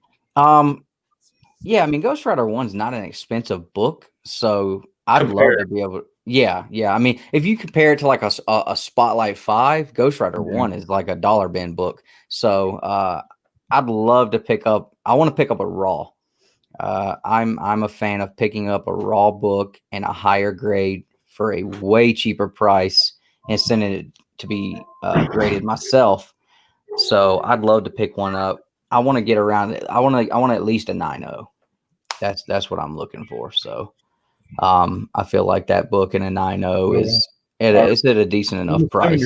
Yeah, I mean, Ghost Rider 1's not an expensive book, so I'd love to be able to. Yeah. I mean, if you compare it to like a Spotlight 5, Ghost Rider 1 is like a dollar bin book. So I'd love to pick up. I want to pick up a Raw. I'm a fan of picking up a Raw book and a higher grade for a way cheaper price and sending it to be graded myself. So I'd love to pick one up. I want to get around it. I want at least a 9.0. That's what I'm looking for. So I feel like that book in a 9.0 is at a decent enough price.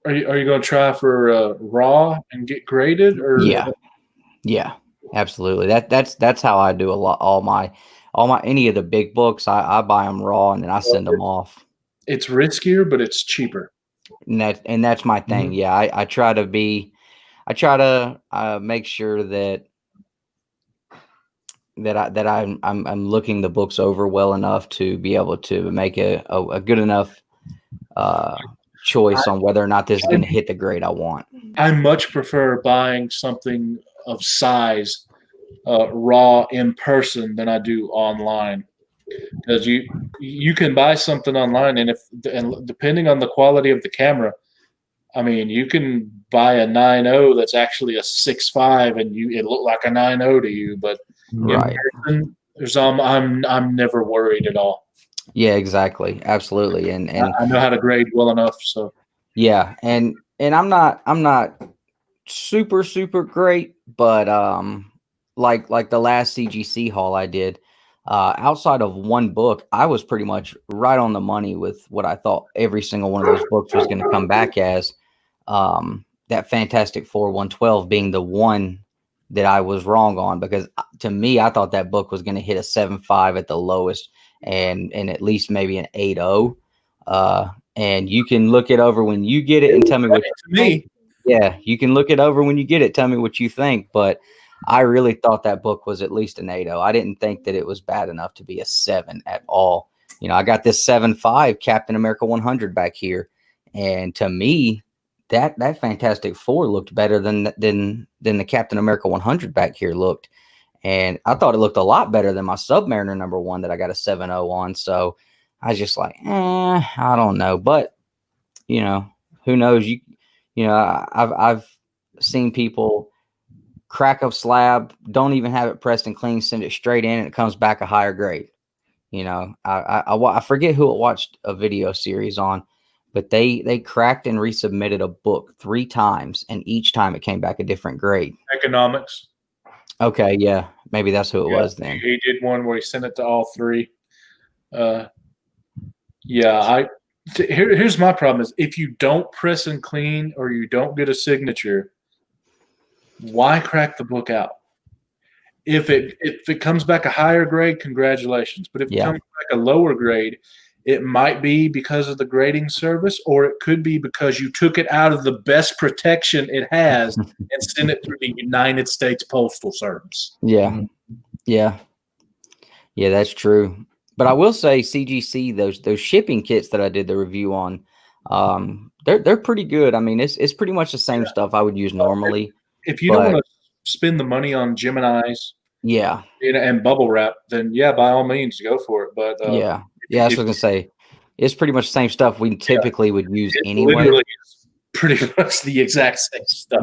Are you going to try for Raw and get graded? Or yeah, absolutely. That's how I do a lot. All my any of the big books, I buy them raw and then I send them off. It's riskier, but it's cheaper. And that's my thing. Yeah, I try to make sure that I'm looking the books over well enough to be able to make a good enough choice on whether or not this is going to hit the grade I want. I much prefer buying something of size raw in person than I do online, because you can buy something online and depending on the quality of the camera, I mean, you can buy a 9.0 that's actually a 6.5 and it look like a 9.0 to you, but right. In person, I'm never worried at all. Yeah, exactly. Absolutely. And I know how to grade well enough. So yeah. And I'm not super, super great, but like the last CGC haul I did, outside of one book, I was pretty much right on the money with what I thought every single one of those books was going to come back as. That Fantastic Four 112 being the one that I was wrong on, because to me, I thought that book was going to hit a 7.5 at the lowest, and at least maybe an 8.0. And you can look it over when you get it and tell me what you think. Yeah, you can look it over when you get it. Tell me what you think. But I really thought that book was at least an 8.0. I didn't think that it was bad enough to be a 7 at all. I got this 7.5 Captain America 100 back here, and to me, that Fantastic Four looked better than the Captain America 100 back here looked. And I thought it looked a lot better than my Submariner #1 that I got a 7.0 on. So I was just like, I don't know. But, who knows? I've seen people crack a slab, don't even have it pressed and clean, send it straight in, and it comes back a higher grade. I forget who it watched a video series on, but they cracked and resubmitted a book 3 times, and each time it came back a different grade. Economics. Okay, yeah, maybe that's who it was then. He did one where he sent it to all 3. Here's my problem is, if you don't press and clean or you don't get a signature, why crack the book out? If it comes back a higher grade, congratulations. But if it comes back a lower grade, it might be because of the grading service, or it could be because you took it out of the best protection it has and sent it through the United States Postal Service. Yeah. Yeah, that's true. But I will say CGC, those shipping kits that I did the review on, they're pretty good. I mean, it's pretty much the same stuff I would use normally. If you don't want to spend the money on Geminis, and bubble wrap, then by all means go for it. But that's what I was gonna say. It's pretty much the same stuff we typically would use anyway. Literally is pretty much the exact same stuff.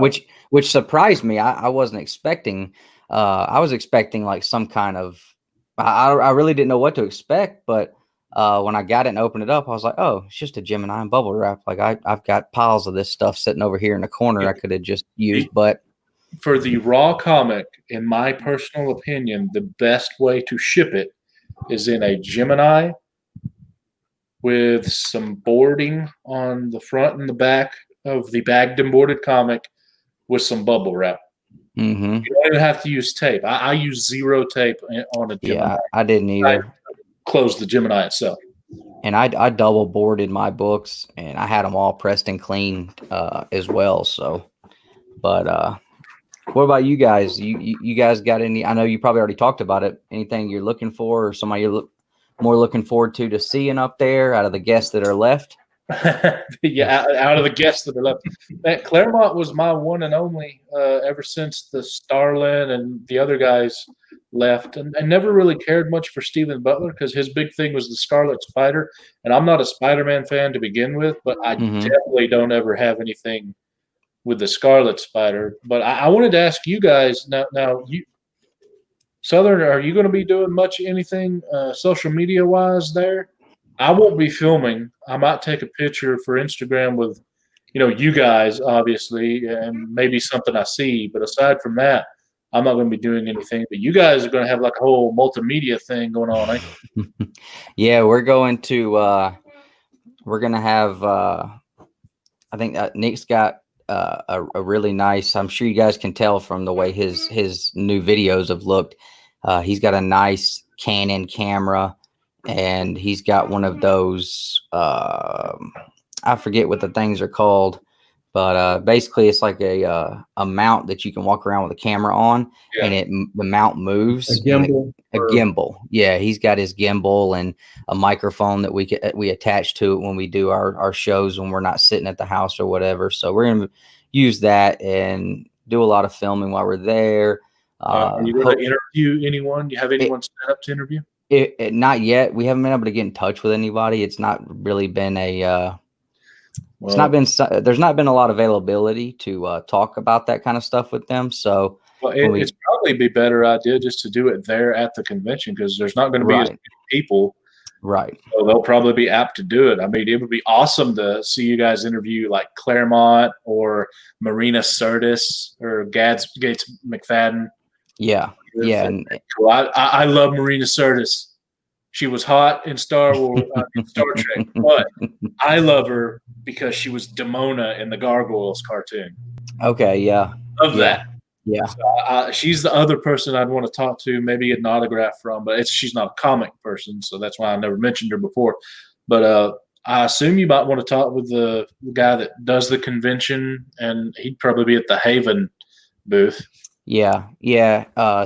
Which surprised me. I wasn't expecting. I was expecting like some kind of. I really didn't know what to expect, but when I got it and opened it up, I was like, oh, it's just a Gemini and bubble wrap. Like I've got piles of this stuff sitting over here in the corner I could have just used, but. For the raw comic, in my personal opinion, the best way to ship it is in a Gemini with some boarding on the front and the back of the bagged and boarded comic with some bubble wrap. Mm-hmm. You don't even have to use tape. I use 0 tape on a Gemini. Yeah, I didn't either. I closed the Gemini itself. And I double boarded my books, and I had them all pressed and cleaned as well. So, but what about you guys? You guys got any? I know you probably already talked about it. Anything you're looking for, or somebody you're more looking forward to seeing up there out of the guests that are left? Out of the guests that are left. That Claremont was my one and only ever since the Starlin and the other guys left. And I never really cared much for Stephen Butler because his big thing was the Scarlet Spider. And I'm not a Spider-Man fan to begin with, but I definitely don't ever have anything with the Scarlet Spider. But I wanted to ask you guys now you Southern, are you going to be doing anything social media wise there? I won't be filming. I might take a picture for Instagram with you guys, obviously, and maybe something I see. But aside from that, I'm not going to be doing anything. But you guys are going to have like a whole multimedia thing going on, eh? Yeah, we're going to have I think Nick's got a really nice, I'm sure you guys can tell from the way his new videos have looked. He's got a nice Canon camera, and he's got one of those, I forget what the things are called, but basically it's like a mount that you can walk around with a camera on, and the mount moves. A gimbal. A gimbal. Yeah, he's got his gimbal and a microphone that we attach to it when we do our shows when we're not sitting at the house or whatever. So we're going to use that and do a lot of filming while we're there. Are you going to interview anyone? Do you have anyone set up to interview? Not yet. We haven't been able to get in touch with anybody. It's not really been there's not been a lot of availability to talk about that kind of stuff with them. So it's probably be a better idea just to do it there at the convention, because there's not going to be as many people. Right. So they'll probably be apt to do it. I mean, it would be awesome to see you guys interview like Claremont or Marina Sirtis or Gates McFadden. Yeah. Yeah. And I love Marina Sirtis. She was hot in Star Wars, in Star Trek, but I love her because she was Demona in the Gargoyles cartoon. Okay, yeah. Love that. Yeah. So she's the other person I'd want to talk to, maybe get an autograph from, but she's not a comic person, so that's why I never mentioned her before. But I assume you might want to talk with the guy that does the convention, and he'd probably be at the Haven booth. Yeah.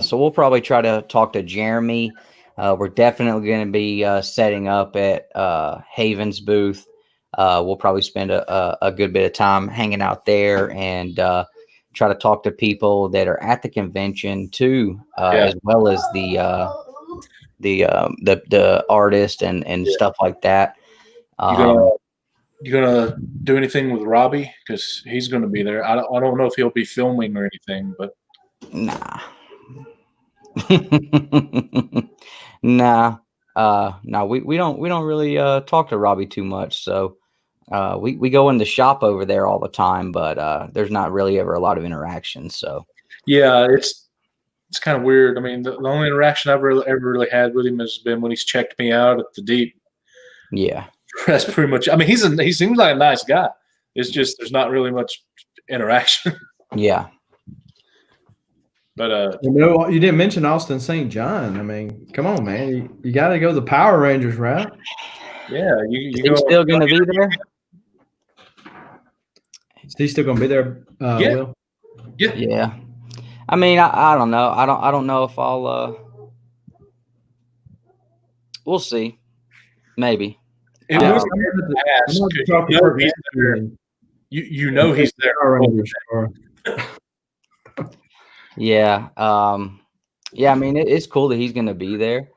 So we'll probably try to talk to Jeremy. We're definitely going to be setting up at Haven's booth. We'll probably spend a good bit of time hanging out there and try to talk to people that are at the convention too, as well as the artist and stuff like that. You gonna do anything with Robbie? Because he's gonna be there. I don't know if he'll be filming or anything, but nah. No, we don't really talk to Robbie too much. So we go in the shop over there all the time, but there's not really ever a lot of interaction. So yeah, it's kind of weird. I mean, the only interaction I've ever really had with him has been when he's checked me out at the Deep. Yeah. That's pretty much. I mean, he seems like a nice guy. It's just there's not really much interaction. Yeah. But you didn't mention Austin St. John. I mean, come on, man, you got to go the Power Rangers route. Yeah, Is he still going to be there? Is he still going to be there? Yeah. Will? Yeah. I mean, I don't know. I don't know if I'll. We'll see. Maybe. It was you know he's there. Yeah. Yeah. I mean, it's cool that he's going to be there.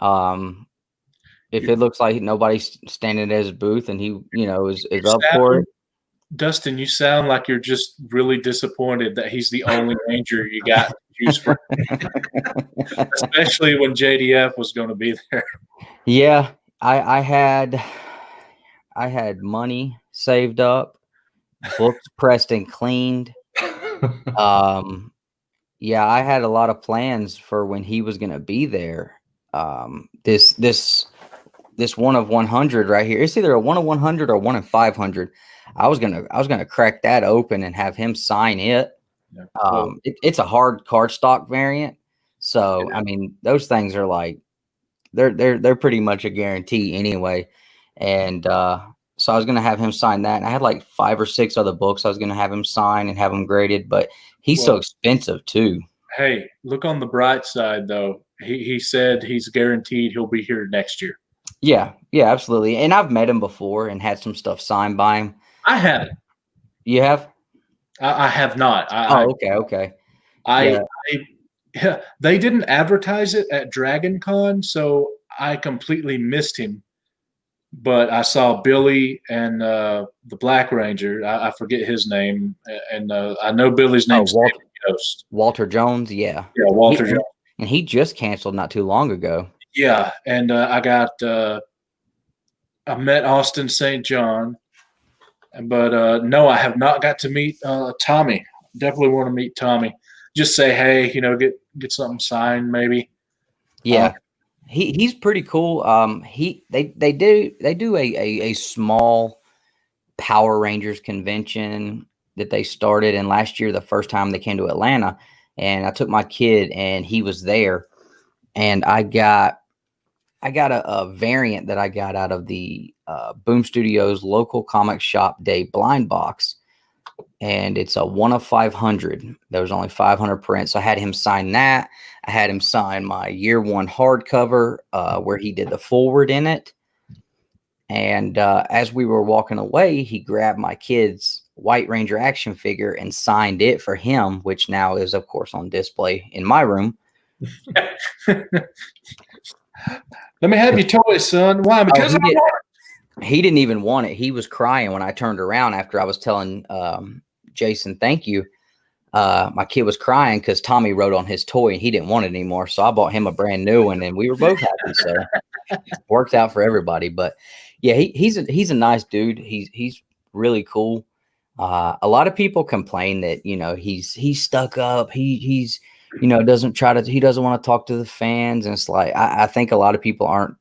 If it looks like nobody's standing at his booth and he, is up for it. Dustin, you sound like you're just really disappointed that he's the only Ranger you got to choose from. Especially when JDF was going to be there. Yeah. I had money saved up, books pressed and cleaned. Yeah, I had a lot of plans for when he was going to be there. This 1 of 100 right here. It's either a 1 of 100 or 1 of 500. I was gonna crack that open and have him sign it. Yeah. It's a hard cardstock variant, so yeah. I mean those things are like they're pretty much a guarantee anyway. And so I was gonna have him sign that. And I had like 5 or 6 other books I was gonna have him sign and have them graded, but he's so expensive too. Hey, look on the bright side though. He said he's guaranteed he'll be here next year. Yeah, absolutely. And I've met him before and had some stuff signed by him. I haven't. You have? I have not. Okay. They didn't advertise it at Dragon Con, so I completely missed him. But I saw Billy and the Black Ranger. I forget his name, and I know Billy's name. Walter Jones. Yeah, Walter Jones. And he just canceled not too long ago. Yeah, and I met Austin St. John, but no, I have not got to meet Tommy. Definitely want to meet Tommy. Just say hey, get something signed maybe. Yeah, he's pretty cool. They do a small Power Rangers convention that they started, and last year the first time they came to Atlanta, and I took my kid and he was there, and I got a variant that I got out of the Boom Studios local comic shop day blind box, and it's a 1 of 500. There was only 500 prints. So I had him sign that. I had him sign my year 1 hardcover where he did the forward in it. And as we were walking away, he grabbed my kid's White Ranger action figure and signed it for him, which now is, of course, on display in my room. Let me have your toy, son. Why? Because he didn't even want it. He was crying when I turned around after I was telling Jason, thank you. My kid was crying because Tommy wrote on his toy and he didn't want it anymore. So I bought him a brand new one and we were both happy. So it worked out for everybody. But yeah, he's a nice dude. He's really cool. A lot of people complain that, he's stuck up. He doesn't want to talk to the fans. And it's like, I think a lot of people aren't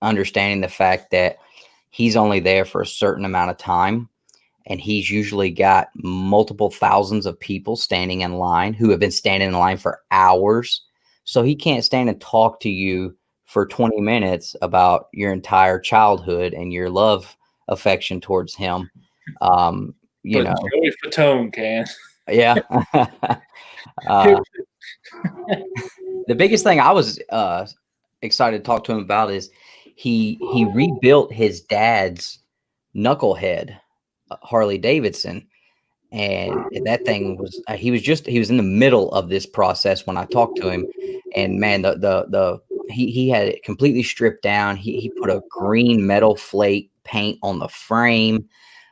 understanding the fact that he's only there for a certain amount of time. and he's usually got multiple thousands of people standing in line who have been standing in line for hours. So he can't stand and talk to you for 20 minutes about your entire childhood and your love affection towards him. You know, Joey Fatone can. yeah. The biggest thing I was excited to talk to him about is he rebuilt his dad's knucklehead Harley Davidson, and that thing was he was in the middle of this process when I talked to him, and man, he had it completely stripped down. He put a green metal flake paint on the frame.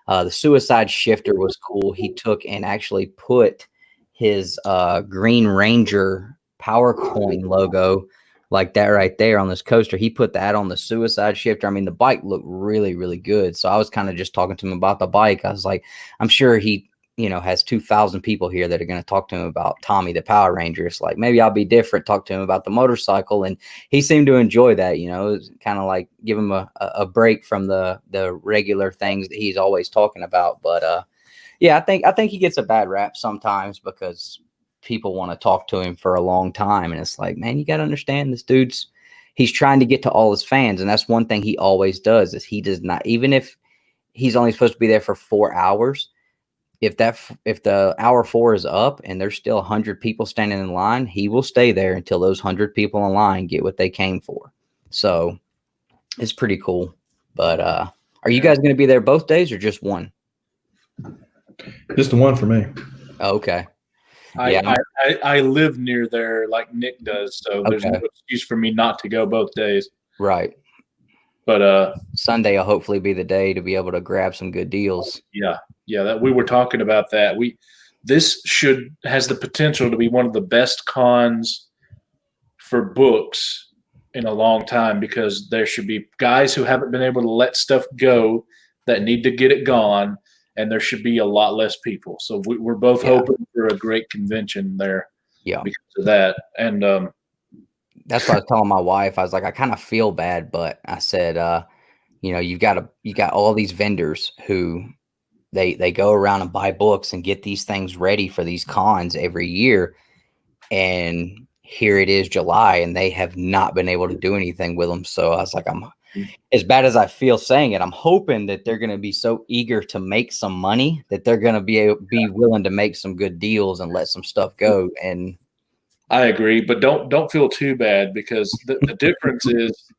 The suicide shifter was cool. He took and actually put his Green Ranger Power Coin logo like that right there on this coaster. He put that on the suicide shifter. I mean, the bike looked really, really good. So I was kind of just talking to him about the bike. I was like, I'm sure he, has 2,000 people here that are going to talk to him about Tommy the Power Ranger. It's like, maybe I'll be different, talk to him about the motorcycle. And he seemed to enjoy that, it's kind of like give him a break from the regular things that he's always talking about. But yeah, I think he gets a bad rap sometimes because people want to talk to him for a long time. And it's like, man, you got to understand this he's trying to get to all his fans. And that's one thing he always does is he does not, even if he's only supposed to be there for 4 hours, if the hour 4 is up and there's still 100 people standing in line, he will stay there until those 100 people in line get what they came for. So it's pretty cool. But are you guys going to be there both days or just one? Just the one for me. Oh, okay. I live near there like Nick does, so there's no excuse for me not to go both days. Right. But Sunday will hopefully be the day to be able to grab some good deals. Yeah, that we were talking about that. This has the potential to be one of the best cons for books in a long time, because there should be guys who haven't been able to let stuff go that need to get it gone, and there should be a lot less people. So we're both hoping for a great convention there. Yeah, because of that. And that's what I was telling my wife. I was like, I kind of feel bad, but I said, you got all these vendors who they go around and buy books and get these things ready for these cons every year. And here it is July and they have not been able to do anything with them. So I was like, as bad as I feel saying it, I'm hoping that they're going to be so eager to make some money that they're going to be willing to make some good deals and let some stuff go. And I agree, but don't feel too bad, because the difference is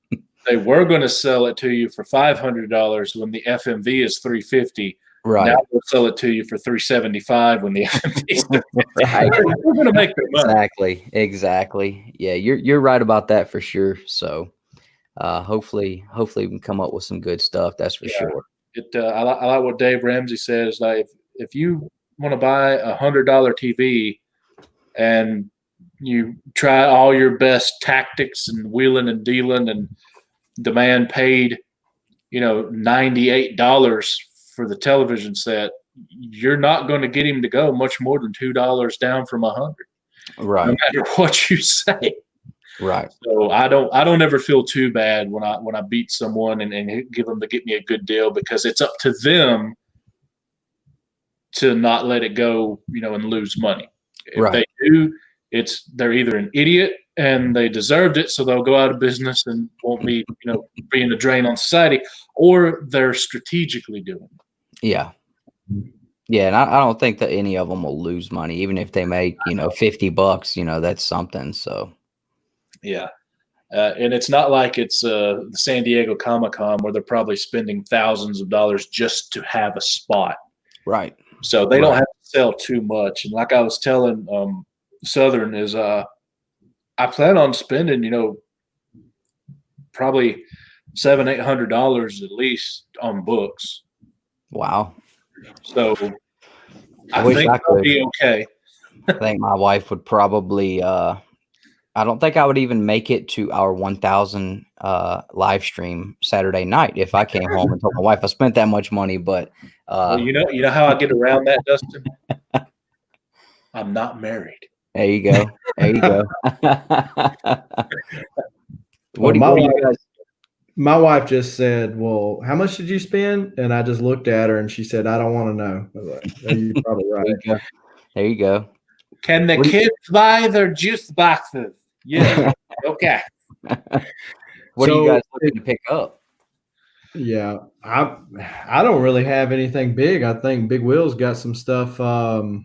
they were going to sell it to you for $500 when the FMV is $350. Right. Now they'll sell it to you for $375 when the FMV is $350. We're going to make their money. Exactly. Yeah, you're right about that for sure. So hopefully we can come up with some good stuff. That's for sure. I like what Dave Ramsey says. Like, if you want to buy a $100 TV and you try all your best tactics and wheeling and dealing, and the man paid, $98 for the television set, you're not going to get him to go much more than $2 down from $100. Right. No matter what you say. Right. So I don't ever feel too bad when I beat someone and give them to get me a good deal, because it's up to them to not let it go, and lose money. If they do, they're either an idiot and they deserved it, so they'll go out of business and won't be, being a drain on society, or they're strategically doing it. Yeah. Yeah, and I don't think that any of them will lose money, even if they make, $50, that's something. So, yeah. And it's not like it's the San Diego Comic-Con where they're probably spending thousands of dollars just to have a spot. Right. So they don't have to sell too much. And like I was telling Southern is I plan on spending, probably $700-800 at least on books. Wow. So I think I'll be okay. I think my wife would probably I don't think I would even make it to our 1,000 live stream Saturday night if I came home and told my wife I spent that much money. But well, you know how I get around that, Dustin? I'm not married. There you go. There you go. What do you guys? My wife just said, "Well, how much did you spend?" And I just looked at her, and she said, "I don't want to know." I was like, "Oh, you're probably There right." you go. There you go. Can the What do you- kids buy their juice boxes? Yeah. Okay. What are you So, guys looking to pick up? yeah, I don't really have anything big. I think Big Will's got some stuff, that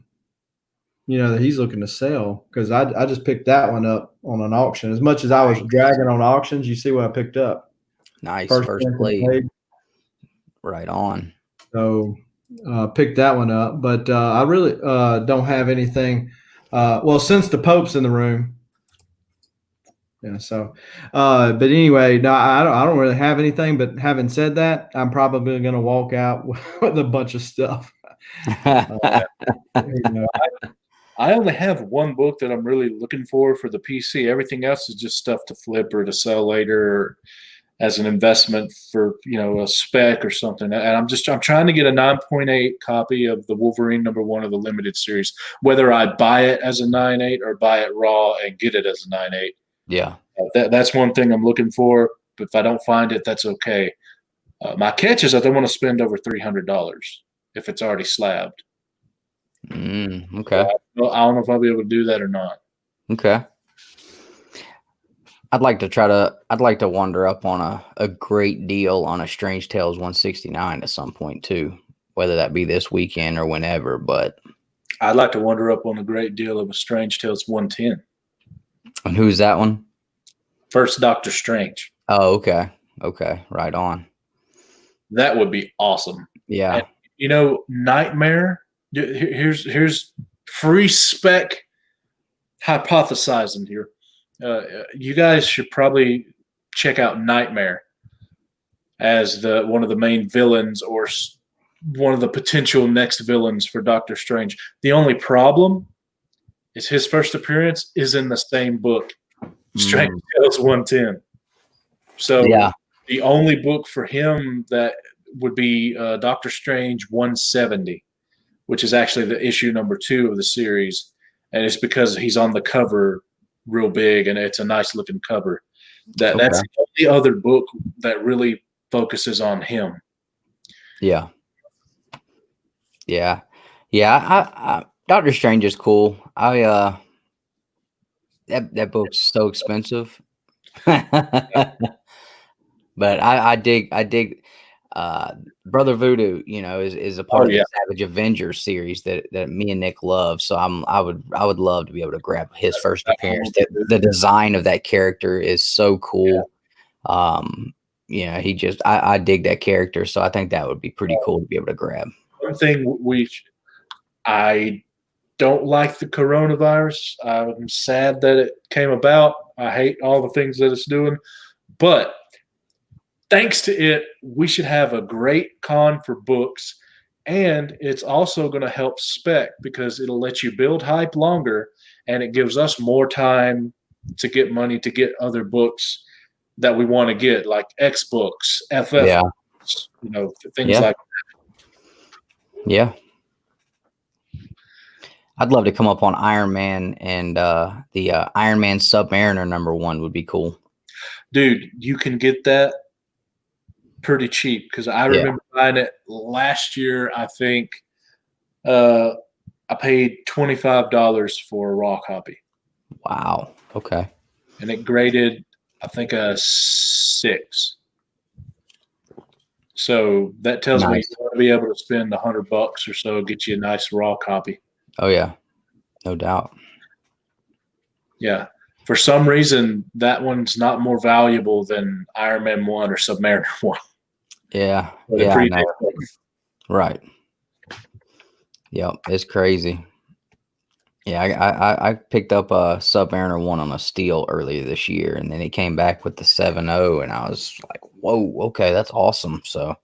he's looking to sell because I just picked that one up on an auction. As much as I was dragging on auctions, you see what I picked up. Nice First play. page. Right on. So picked that one up, but I really don't have anything. Well, since the Pope's in the room, yeah. So, but anyway, no, I don't really have anything. But having said that, I'm probably going to walk out with a bunch of stuff. You know, I only have one book that I'm really looking for the PC. Everything else is just stuff to flip or to sell later or as an investment for, a spec or something. And I'm trying to get a 9.8 copy of the Wolverine #1 of the limited series, whether I buy it as a 9.8 or buy it raw and get it as a 9.8. Yeah. That's one thing I'm looking for. But if I don't find it, that's okay. My catch is I don't want to spend over $300 if it's already slabbed. Okay. I don't know if I'll be able to do that or not. Okay. I'd like to wander up on a great deal on a Strange Tales 169 at some point too, whether that be this weekend or whenever, but I'd like to wander up on a great deal of a Strange Tales 110. And who's that one? First Doctor Strange. Oh, okay. Okay. Right on. That would be awesome. Yeah. And, Nightmare, here's free spec hypothesizing here. You guys should probably check out Nightmare as one of the main villains or one of the potential next villains for Doctor Strange. The only problem is his first appearance is in the same book, Strange Tales 110. So Yeah. the only book for him that would be Doctor Strange 170, which is actually the issue #2 of the series. And it's because he's on the cover real big and it's a nice looking cover. That's the only other book that really focuses on him. Yeah. Yeah. Yeah. Doctor Strange is cool. that book's so expensive. But I dig Brother Voodoo, is a part of the Savage Avengers series that me and Nick love. So I would love to be able to grab his first appearance. The design of that character is so cool. Yeah. I dig that character, so I think that would be pretty cool to be able to grab. One thing I don't like the coronavirus. I'm sad that it came about. I hate all the things that it's doing, but thanks to it, we should have a great con for books, and it's also going to help spec because it'll let you build hype longer, and it gives us more time to get money to get other books that we want to get, like X books, FF, books, things like that. Yeah. I'd love to come up on Iron Man, and the Iron Man Submariner #1 would be cool. Dude, you can get that pretty cheap because I remember buying it last year. I think I paid $25 for a raw copy. Wow. Okay. And it graded, I think, a 6. So that tells me you want to be able to spend $100 or so, get you a nice raw copy. Oh yeah, no doubt. Yeah. For some reason, that one's not more valuable than Iron Man 1 or Submariner 1. Yeah. Right. Yep. It's crazy. Yeah. I picked up a Submariner 1 on a steal earlier this year, and then he came back with the 7.0, and I was like, whoa, okay, that's awesome. So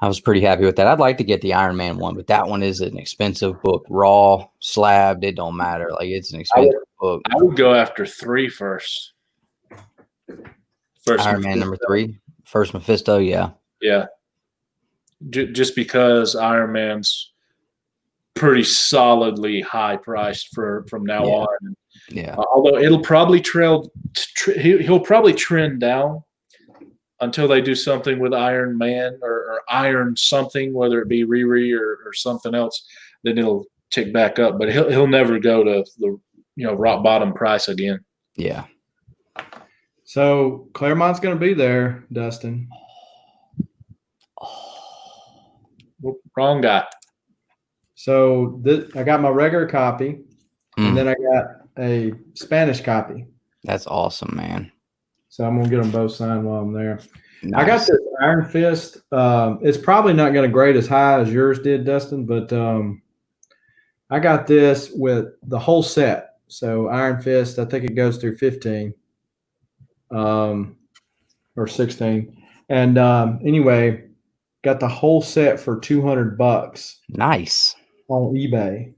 I was pretty happy with that. I'd like to get the Iron Man 1, but that one is an expensive book. Raw, slabbed, it don't matter. Like, it's an expensive book. I would go after 3 first. Iron Man #3, First Mephisto, yeah. Yeah. Just because Iron Man's pretty solidly high priced from now on. Yeah. Although it'll probably he'll probably trend down until they do something with Iron Man or Iron something, whether it be Riri or something else, then it'll tick back up. But he'll never go to the rock bottom price again. Yeah. So Claremont's going to be there, Dustin. Wrong guy. So I got my regular copy, and then I got a Spanish copy. That's awesome, man. So I'm going to get them both signed while I'm there. Nice. I got this Iron Fist. It's probably not going to grade as high as yours did, Dustin, but I got this with the whole set. So Iron Fist, I think it goes through 15 or 16. And anyway, got the whole set for $200 Nice on eBay.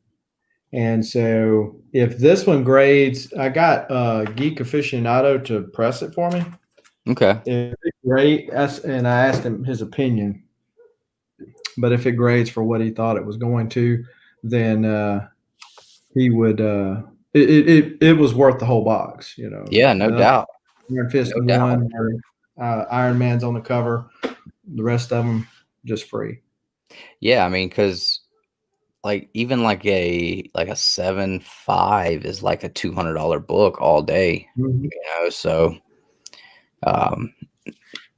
And so if this one grades, I got Geek Aficionado to press it for me. Okay. If it grades, and I asked him his opinion, but if it grades for what he thought it was going to, then he would. It was worth the whole box, Yeah, no doubt. Iron Fist one, Iron Man's on the cover. The rest of them just free. Yeah, I mean, because even like a 7.5 is like a $200 book all day. So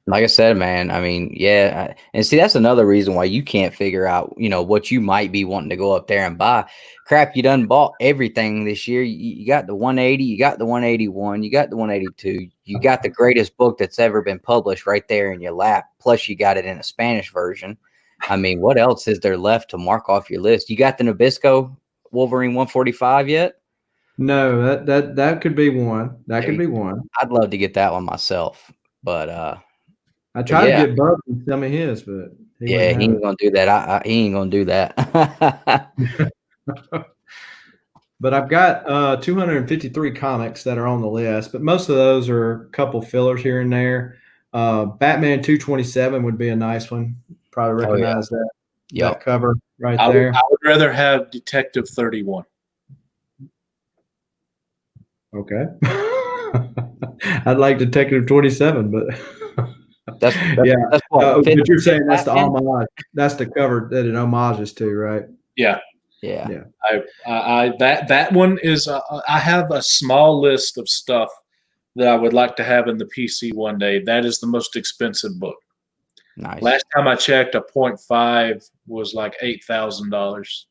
like I said, man, I mean, yeah. And see, that's another reason why you can't figure out, what you might be wanting to go up there and buy. Crap, you done bought everything this year. You got the 180, you got the 181, you got the 182, you got the greatest book that's ever been published right there in your lap. Plus you got it in a Spanish version. I mean, what else is there left to mark off your list? You got the Nabisco Wolverine 145 yet? No, that could be one. That could be one. I'd love to get that one myself, but I tried to get Bub to sell me his, but he ain't gonna do that. He ain't gonna do that. But I've got 253 comics that are on the list, but most of those are a couple fillers here and there. Batman 227 would be a nice one. Probably recognize that cover right there. I would rather have Detective 31. Okay. I'd like Detective 27, but that's but you're saying that's the homage. That's the cover that it homages to, right? Yeah. That one is. I have a small list of stuff that I would like to have in the PC one day. That is the most expensive book. Nice. Last time I checked, a 0.5 was like $8,000.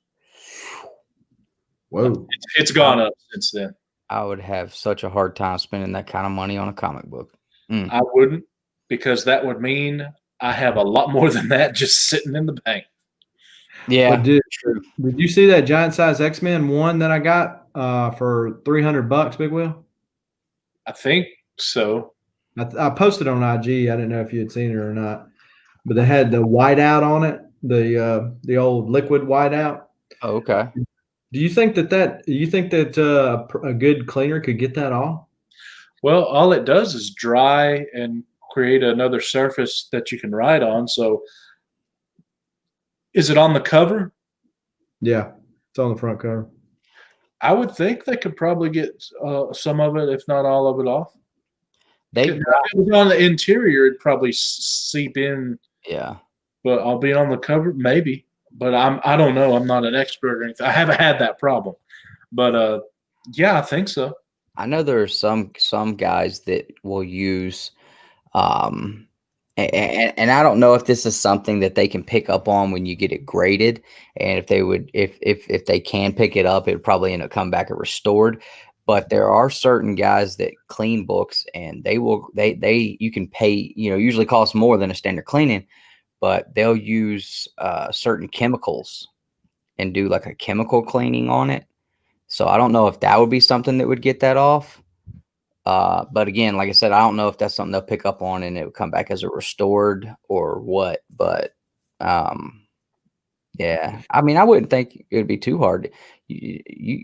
Whoa! It's gone up since then. I would have such a hard time spending that kind of money on a comic book. I wouldn't, because that would mean I have a lot more than that just sitting in the bank. Yeah. Did you see that giant size X-Men one that I got for $300, Big Wheel? I think so. I posted on IG. I didn't know if you had seen it or not, but they had the whiteout on it, the old liquid whiteout. Oh, okay. Do you think that a good cleaner could get that off? Well, all it does is dry and create another surface that you can write on. So, is it on the cover? Yeah, it's on the front cover. I would think they could probably get some of it, if not all of it, off. If it was on the interior, it'd probably seep in. Yeah. But I'll be on the cover, maybe. But I don't know. I'm not an expert or anything. I haven't had that problem. But yeah, I think so. I know there are some guys that will use and I don't know if this is something that they can pick up on when you get it graded, and if they can pick it up, it would probably end up coming back restored. But there are certain guys that clean books, and you can pay, usually costs more than a standard cleaning, but they'll use certain chemicals and do like a chemical cleaning on it. So I don't know if that would be something that would get that off. But again, like I said, I don't know if that's something they'll pick up on and it would come back as a restored or what. But yeah, I mean, I wouldn't think it would be too hard.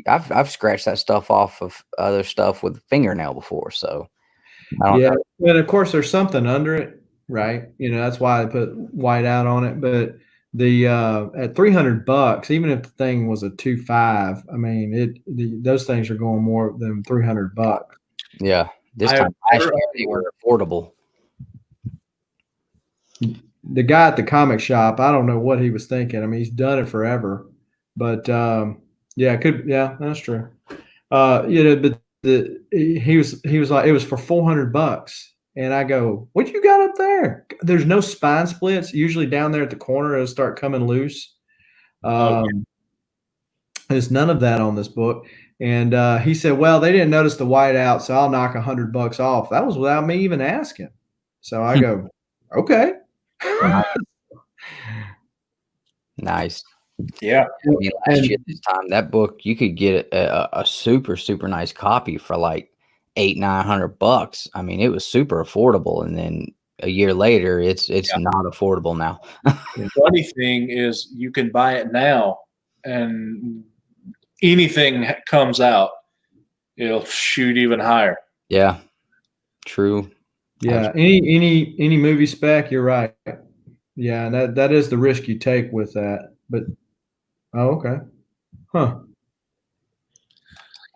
I've scratched that stuff off of other stuff with a fingernail before, so I don't know. And of course, there's something under it, right? That's why I put white out on it. But the at $300, even if the thing was a 2.5, I mean, those things are going more than $300. Yeah, this time last year they were affordable. the guy at the comic shop, I don't know what he was thinking. I mean, he's done it forever, but yeah, that's true. But he was like, it was for $400, and I go, what you got up there? There's no spine splits. Usually down there at the corner, it'll start coming loose. There's none of that on this book. And he said, well, they didn't notice the white out, so I'll knock $100 off. That was without me even asking. So I go, okay. Nice. Yeah. I mean, last year this time, that book, you could get a super, super nice copy for like $800-900. I mean, it was super affordable. And then a year later, it's not affordable now. The funny thing is you can buy it now, and anything comes out, it'll shoot even higher. Yeah. True. Yeah. Any movie spec, you're right. Yeah, and that is the risk you take with that. But okay. Huh.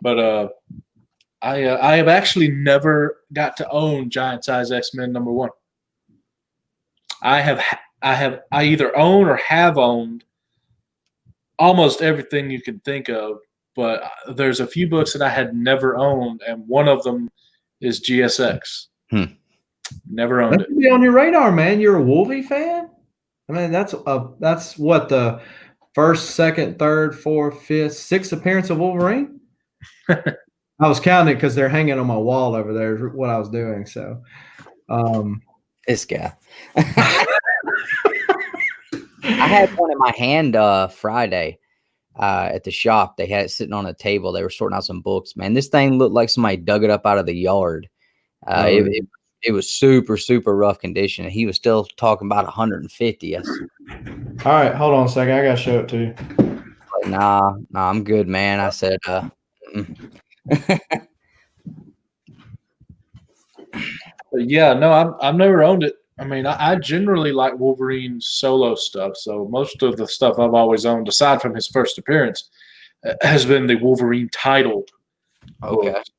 But I have actually never got to own Giant Size X-Men #1. I either own or have owned almost everything you can think of, but there's a few books that I had never owned, and one of them is GSX. Never owned that should be on your radar, man. You're a Wolvie fan? I mean, that's what the first, second, third, fourth, fifth, sixth appearance of Wolverine. I was counting it because they're hanging on my wall over there. Is what I was doing. So, this guy. I had one in my hand Friday at the shop. They had it sitting on a table. They were sorting out some books. Man, this thing looked like somebody dug it up out of the yard. It was super, super rough condition. And he was still talking about 150. Yes. All right, hold on a second. I gotta show it to you. Like, nah, I'm good, man. I said, yeah, no, I've never owned it. I mean, I generally like Wolverine solo stuff, so most of the stuff I've always owned, aside from his first appearance, has been the Wolverine titled. Okay. Books.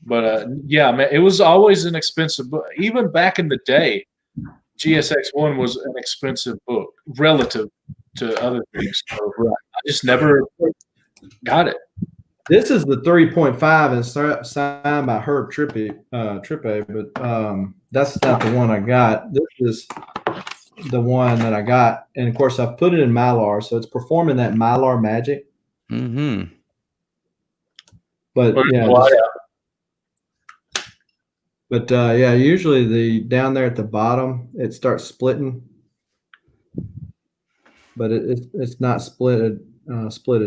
But yeah, man, it was always an expensive book. Even back in the day, GSX-1 was an expensive book relative to other things. So I just never got it. This is the 3.5 and signed by Herb Trippe, but that's not the one I got. This is the one that I got, and of course I've put it in Mylar, so it's performing that Mylar magic. Mm-hmm. But yeah, usually the down there at the bottom it starts splitting, but it's not split at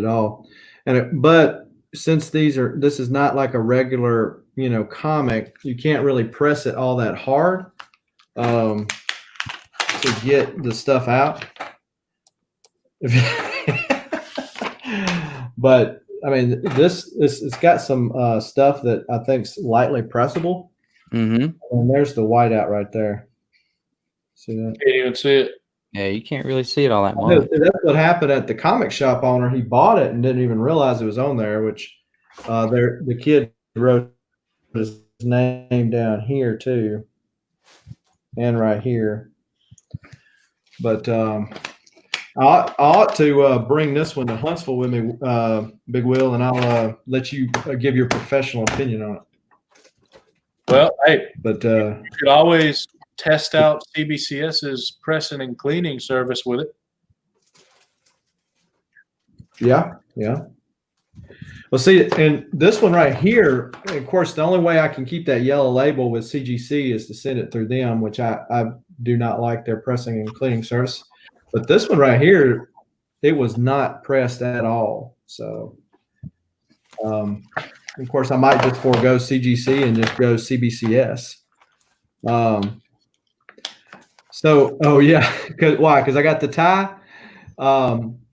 all. But since this is not like a regular comic, you can't really press it all that hard to get the stuff out. But I mean, it's got some stuff that I think's lightly pressable. Mm-hmm. And there's the whiteout right there. See that? Can't even see it. Yeah, you can't really see it all that much. That's what happened at the comic shop owner. He bought it and didn't even realize it was on there, which the kid wrote his name down here too, and right here. But I ought to bring this one to Huntsville with me, Big Will, and I'll let you give your professional opinion on it. Well, hey, but you could always test out CBCS's pressing and cleaning service with it. Yeah. Well, see, and this one right here, of course, the only way I can keep that yellow label with CGC is to send it through them, which I do not like their pressing and cleaning service. But this one right here, it was not pressed at all. So, of course, I might just forego CGC and just go CBCS. Why? Because I got the tie.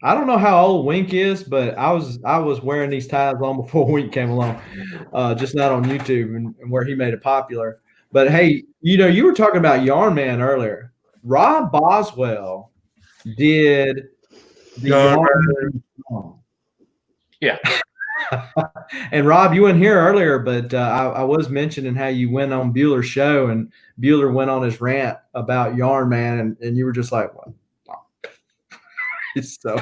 I don't know how old Wink is, but I was wearing these ties long before Wink came along, just not on YouTube and where he made it popular. But hey, you were talking about Yarn Man earlier. Rob Boswell did the Yarn Man song. Yeah. And Rob, you weren't here earlier, but I was mentioning how you went on Bueller's show, and Bueller went on his rant about Yarn Man, and you were just like, "What?" So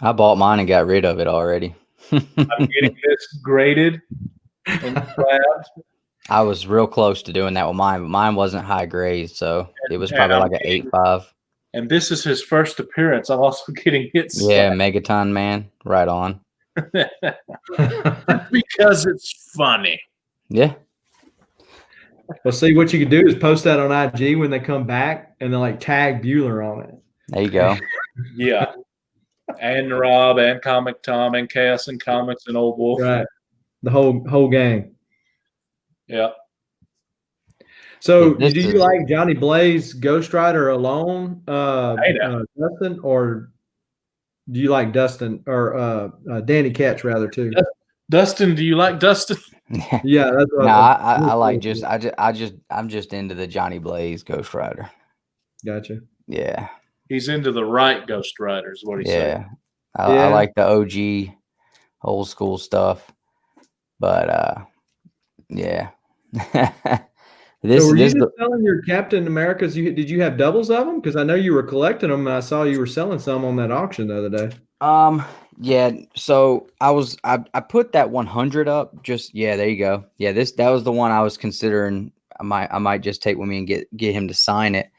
I bought mine and got rid of it already. I'm getting this graded and slabbed. I was real close to doing that with mine, but mine wasn't high grade, so it was probably like an 8.5. And this is his first appearance. I'm also getting hit. Yeah, Megaton Man, right on. Because it's funny. Yeah. Well, see, what you could do is post that on IG when they come back, and then like tag Bueller on it. There you go. Yeah. And Rob and Comic Tom and Chaos and Comics and Old Wolf. Right. The whole gang. Yeah. So, do you like Johnny Blaze Ghost Rider alone, Dustin, or do you like Dustin or Danny Ketch rather too? Dustin, do you like Dustin? Yeah, that's what I like I'm just into the Johnny Blaze Ghost Rider. Gotcha. Yeah. He's into the right Ghost Riders, what he said. I like the OG old school stuff. But yeah. So were you just selling your Captain Americas? Did you have doubles of them? Because I know you were collecting them, and I saw you were selling some on that auction the other day. Yeah. So I put that 100 up. There you go. Yeah, that was the one I was considering. I might just take with me and get him to sign it.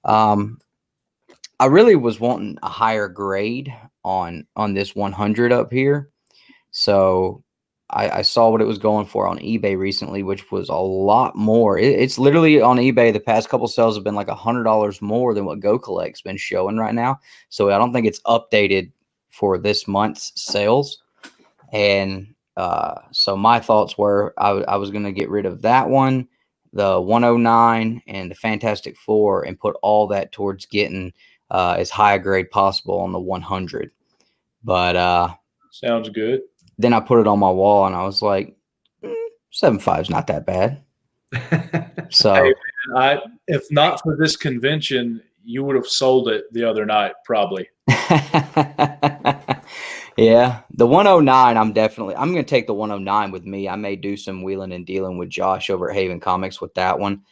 I really was wanting a higher grade on this 100 up here. So I saw what it was going for on eBay recently, which was a lot more. It's literally on eBay. The past couple sales have been like $100 more than what Go Collect's been showing right now. So I don't think it's updated for this month's sales. And so my thoughts were I was going to get rid of that one, the 109 and the Fantastic Four, and put all that towards getting as high a grade possible on the 100. But sounds good. Then I put it on my wall and I was like, 7.5 is not that bad. So hey, man, if not for this convention, you would have sold it the other night, probably. Yeah. The 109, I'm going to take the 109 with me. I may do some wheeling and dealing with Josh over at Haven Comics with that one.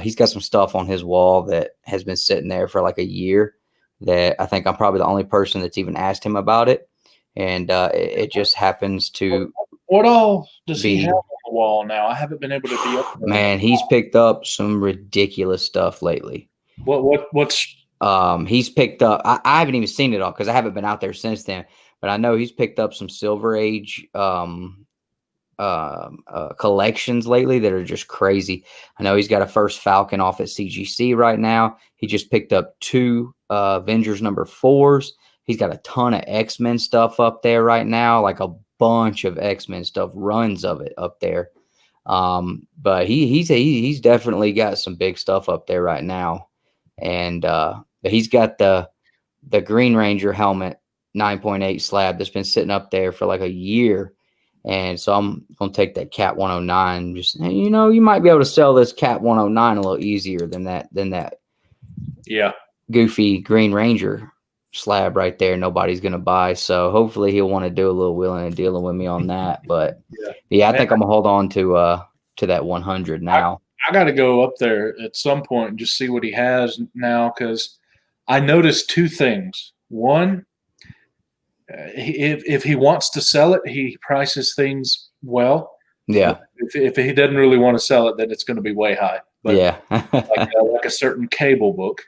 He's got some stuff on his wall that has been sitting there for like a year that I think I'm probably the only person that's even asked him about it. And it just happens to. What all does he have on the wall now? I haven't been able to be up there. Man, he's picked up some ridiculous stuff lately. What's he's picked up? I haven't even seen it all because I haven't been out there since then. But I know he's picked up some Silver Age collections lately that are just crazy. I know he's got a first Falcon off at CGC right now. He just picked up 2 Avengers number 4s. He's got a ton of X-Men stuff up there right now, like a bunch of X-Men stuff, runs of it up there. But he's definitely got some big stuff up there right now. And he's got the Green Ranger helmet 9.8 slab that's been sitting up there for like a year. And so I'm going to take that Cat 109. Just, you might be able to sell this Cat 109 a little easier than that. Yeah. Goofy Green Ranger slab right there nobody's gonna buy, so hopefully he'll want to do a little wheeling and dealing with me on that. But yeah, I think I'm gonna hold on to that 100 now. I got to go up there at some point and just see what he has now, because I noticed 2 things. One, if he wants to sell it, he prices things well. Yeah. If he doesn't really want to sell it, then it's going to be way high. But yeah. like a certain cable book.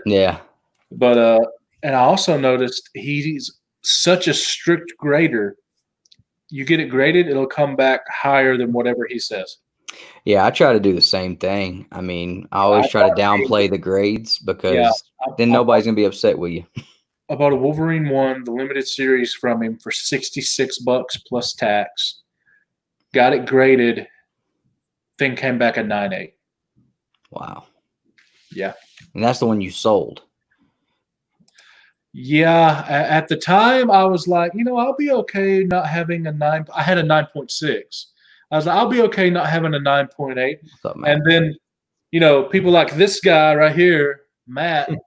Yeah. But and I also noticed he's such a strict grader. You get it graded, it'll come back higher than whatever he says. Yeah, I try to do the same thing. I mean, I always try to downplay the grades because then nobody's going to be upset with you. I bought a Wolverine 1, the limited series from him for $66 plus tax. Got it graded. Thing came back a 9.8. Wow. Yeah. And that's the one you sold. Yeah, at the time I was like, I'll be okay not having a 9. I had a 9.6. I was like, I'll be okay not having a 9.8. And then, people like this guy right here, Matt, and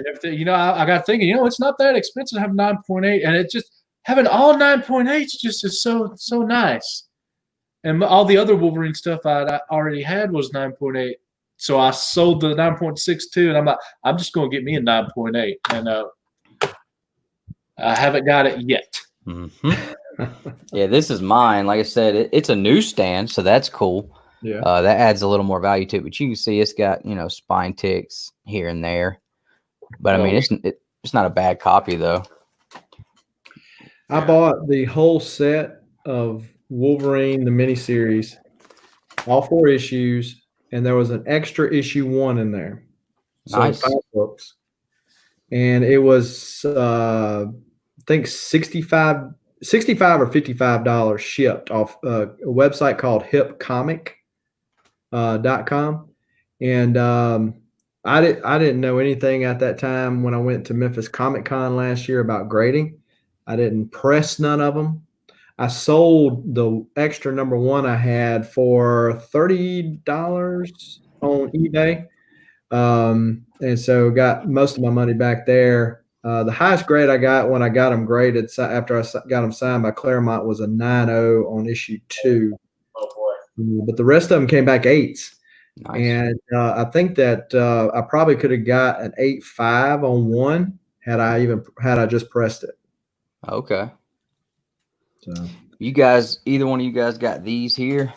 everything. I got thinking, it's not that expensive to have 9.8, and it just having all 9.8s just is so nice. And all the other Wolverine stuff I already had was 9.8. So I sold the 9.62, and I'm like, I'm just going to get me a 9.8. And I haven't got it yet. Mm-hmm. Yeah, this is mine. Like I said, it's a newsstand, so that's cool. Yeah. That adds a little more value to it. But you can see it's got, spine ticks here and there. But, I mean, it's not a bad copy, though. I bought the whole set of Wolverine, the miniseries, all 4 issues, and there was an extra issue 1 in there. So Nice. 5 books. And it was, I think, $65 or $55 shipped off a website called hipcomic.com. And I didn't know anything at that time when I went to Memphis Comic Con last year about grading. I didn't press none of them. I sold the extra number 1 I had for $30 on eBay. And so got most of my money back there. The highest grade I got when I got them graded after I got them signed by Claremont was a 9.0 on issue 2. Oh, boy. But the rest of them came back 8s. Nice. And I think that I probably could have got an 8.5 on 1 had I just pressed it. Okay. So Either one of you guys got these here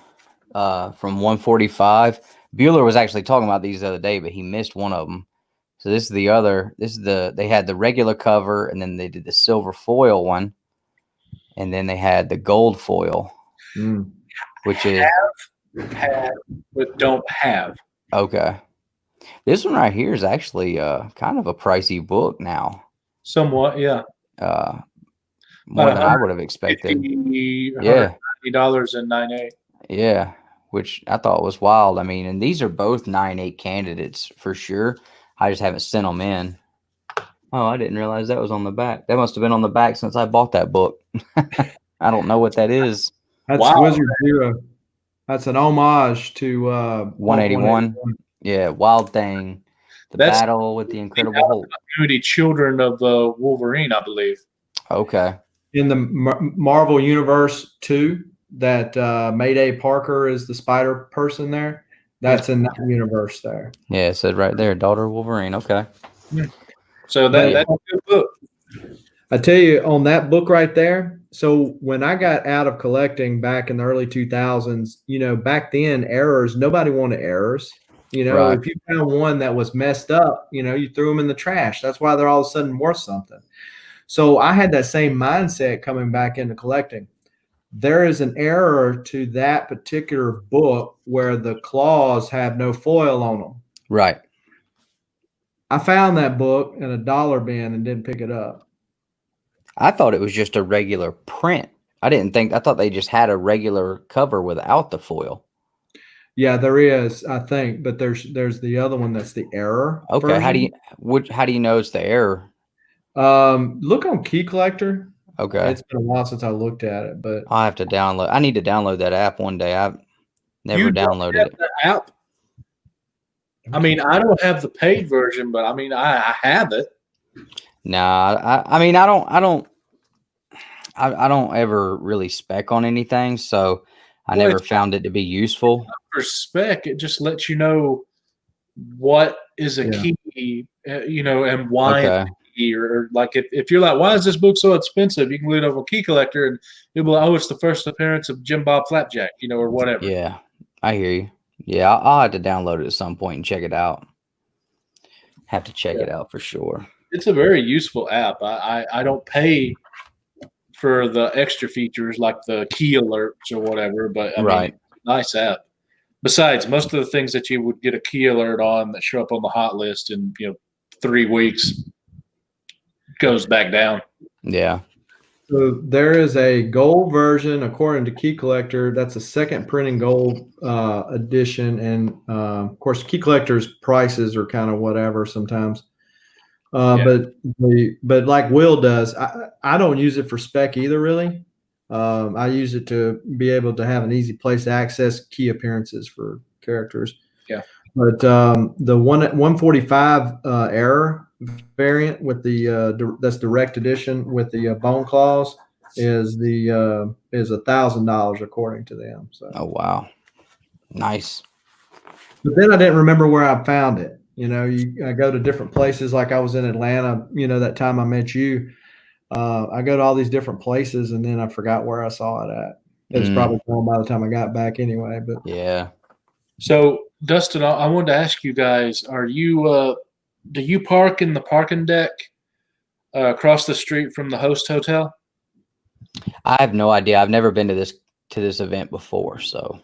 from 145. Bueller was actually talking about these the other day, but he missed one of them. So this is the other. They had the regular cover, and then they did the silver foil one, and then they had the gold foil, which is Have, but don't have. okay. This one right here is actually kind of a pricey book now. Somewhat, yeah. More than I would have expected. Yeah. $90 and 9.8. Yeah, which I thought was wild. I mean, and these are both 9.8 candidates for sure. I just haven't sent them in. Oh, I didn't realize that was on the back. That must have been on the back since I bought that book. I don't know what that is. that's Wow. Wizard Zero. That's an homage to 181. Yeah, Wild Thing. The That's battle with the Incredible Hulk. Community Children of Wolverine, I believe. Okay. In the Marvel Universe 2, that Mayday Parker is the spider person there. That's in that universe there. Yeah, it said right there, Daughter of Wolverine. Okay. So that's a good book. I tell you, on that book right there, so when I got out of collecting back in the early 2000s, back then, errors, nobody wanted errors. Right. If you found one that was messed up, you threw them in the trash. That's why they're all of a sudden worth something. So I had that same mindset coming back into collecting. There is an error to that particular book where the claws have no foil on them. Right. I found that book in a dollar bin and didn't pick it up. I thought it was just a regular print. I thought they just had a regular cover without the foil. Yeah, there is, I think, but there's the other one that's the error. Okay. version. How do you know it's the error? Look on Key Collector. Okay. It's been a while since I looked at it, but I'll have to download. I need to download that app one day. I've never You don't downloaded have it. the app? I mean, I don't have the paid version, but I mean, I have it. Nah, I mean, I don't ever really spec on anything, so I Well, never found it to be useful. For spec, it just lets you know what is a key, and why Okay. it's a key. Or like if you're like, why is this book so expensive? You can look it up on Key Collector, and it'll be like, oh, it's the first appearance of Jim Bob Flapjack, or whatever. Yeah, I hear you. Yeah, I'll have to download it at some point and check it out. Have to check it out for sure. It's a very useful app. I don't pay for the extra features like the key alerts or whatever, but I mean, nice app. Besides, most of the things that you would get a key alert on that show up on the hot list in 3 weeks goes back down. Yeah. so there is a gold version according to Key Collector. That's a second printing gold edition, and of course, Key Collector's prices are kind of whatever sometimes. But like Will does, I don't use it for spec either, really. I use it to be able to have an easy place to access key appearances for characters. Yeah. But the 145 error variant with the that's direct edition with the bone claws, is $1,000 according to them. So, Oh wow, nice. but then I didn't remember where I found it. I go to different places. Like I was in Atlanta, that time I met you. I go to all these different places, and then I forgot where I saw it at. It was probably gone by the time I got back anyway. But yeah. So Dustin, I wanted to ask you guys: do you park in the parking deck across the street from the host hotel? I have no idea. I've never been to this event before, so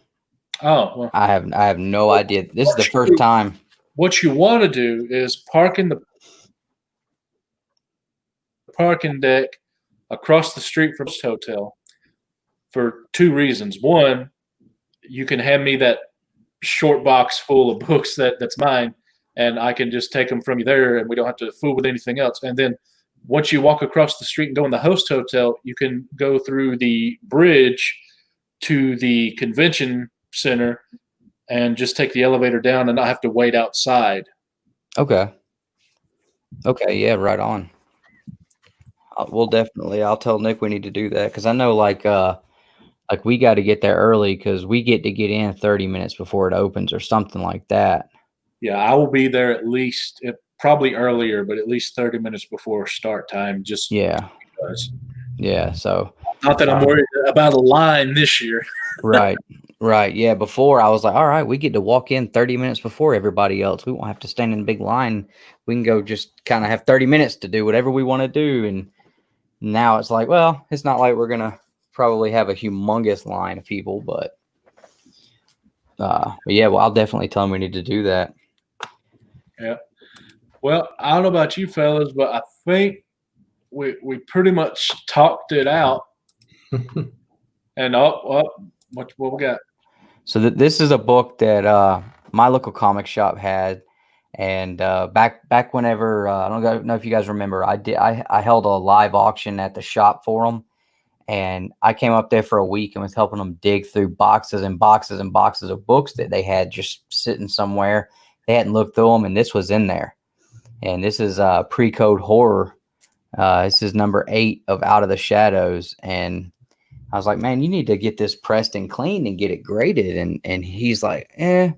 Well, I have no idea. This is the first time. What you want to do is park in the parking deck across the street from the hotel for two reasons. One, you can hand me that short box full of books that's mine, and I can just take them from you there, and we don't have to fool with anything else. And then once you walk across the street and go in the host hotel, you can go through the bridge to the convention center and just take the elevator down and not have to wait outside. Okay. Yeah, right on. I'll tell Nick we need to do that, because I know like we got to get there early because we get to get in 30 minutes before it opens or something like that. Yeah, I will be there at least, probably earlier, but at least 30 minutes before start time. Just because. Yeah. So not that I'm worried about a line this year. Right. Yeah. Before I was like, all right, we get to walk in 30 minutes before everybody else. We won't have to stand in a big line. We can go just kind of have 30 minutes to do whatever we want to do. And now it's like, well, it's not like we're going to probably have a humongous line of people, but yeah, well, I'll definitely tell them we need to do that. Yeah. Well, I don't know about you fellas, but I think we pretty much talked it out. And what we got? So this is a book that my local comic shop had, and back whenever I don't know if you guys remember, I held a live auction at the shop for them, and I came up there for a week and was helping them dig through boxes and boxes and boxes of books that they had just sitting somewhere. They hadn't looked through them, and this was in there. And this is Pre-Code Horror. This is number 8 of Out of the Shadows, and I was like, man, you need to get this pressed and cleaned and get it graded. And he's like,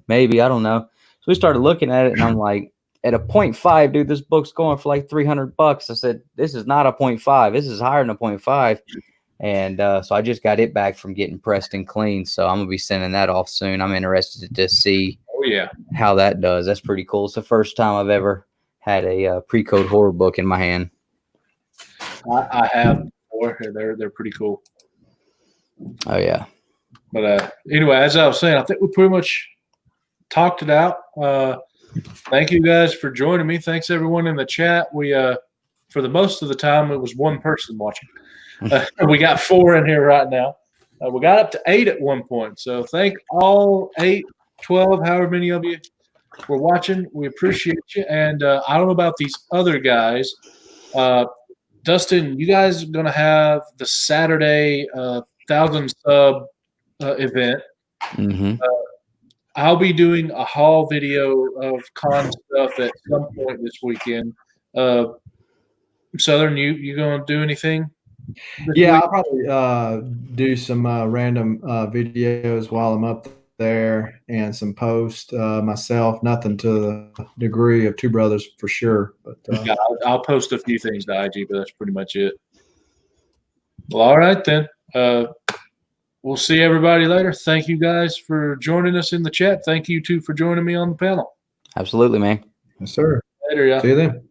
maybe, I don't know. So we started looking at it, and I'm like, at a 0.5, dude, this book's going for like $300. I said, this is not a 0.5. This is higher than a 0.5. And so I just got it back from getting pressed and cleaned. So I'm going to be sending that off soon. I'm interested to see how that does. That's pretty cool. It's the first time I've ever had a Pre-Code Horror book in my hand. I have before. They're pretty cool. Oh, yeah. But anyway, as I was saying, I think we pretty much talked it out. Thank you guys for joining me. Thanks, everyone in the chat. We, for the most of the time, it was one person watching. We got 4 in here right now. We got up to 8 at one point. So thank all 8, 12, however many of you were watching. We appreciate you. And I don't know about these other guys. Dustin, you guys are going to have the Saturday 1,000 sub event. Mm-hmm. I'll be doing a haul video of con stuff at some point this weekend. Southern, you going to do anything? Yeah, I'll probably do some random videos while I'm up there and some posts myself. Nothing to the degree of Two Brothers for sure. But yeah, I'll post a few things to IG, but that's pretty much it. Well, all right then. We'll see everybody later. Thank you guys for joining us in the chat. Thank you too for joining me on the panel. Absolutely, man. Yes, sir. Later, y'all. See you then.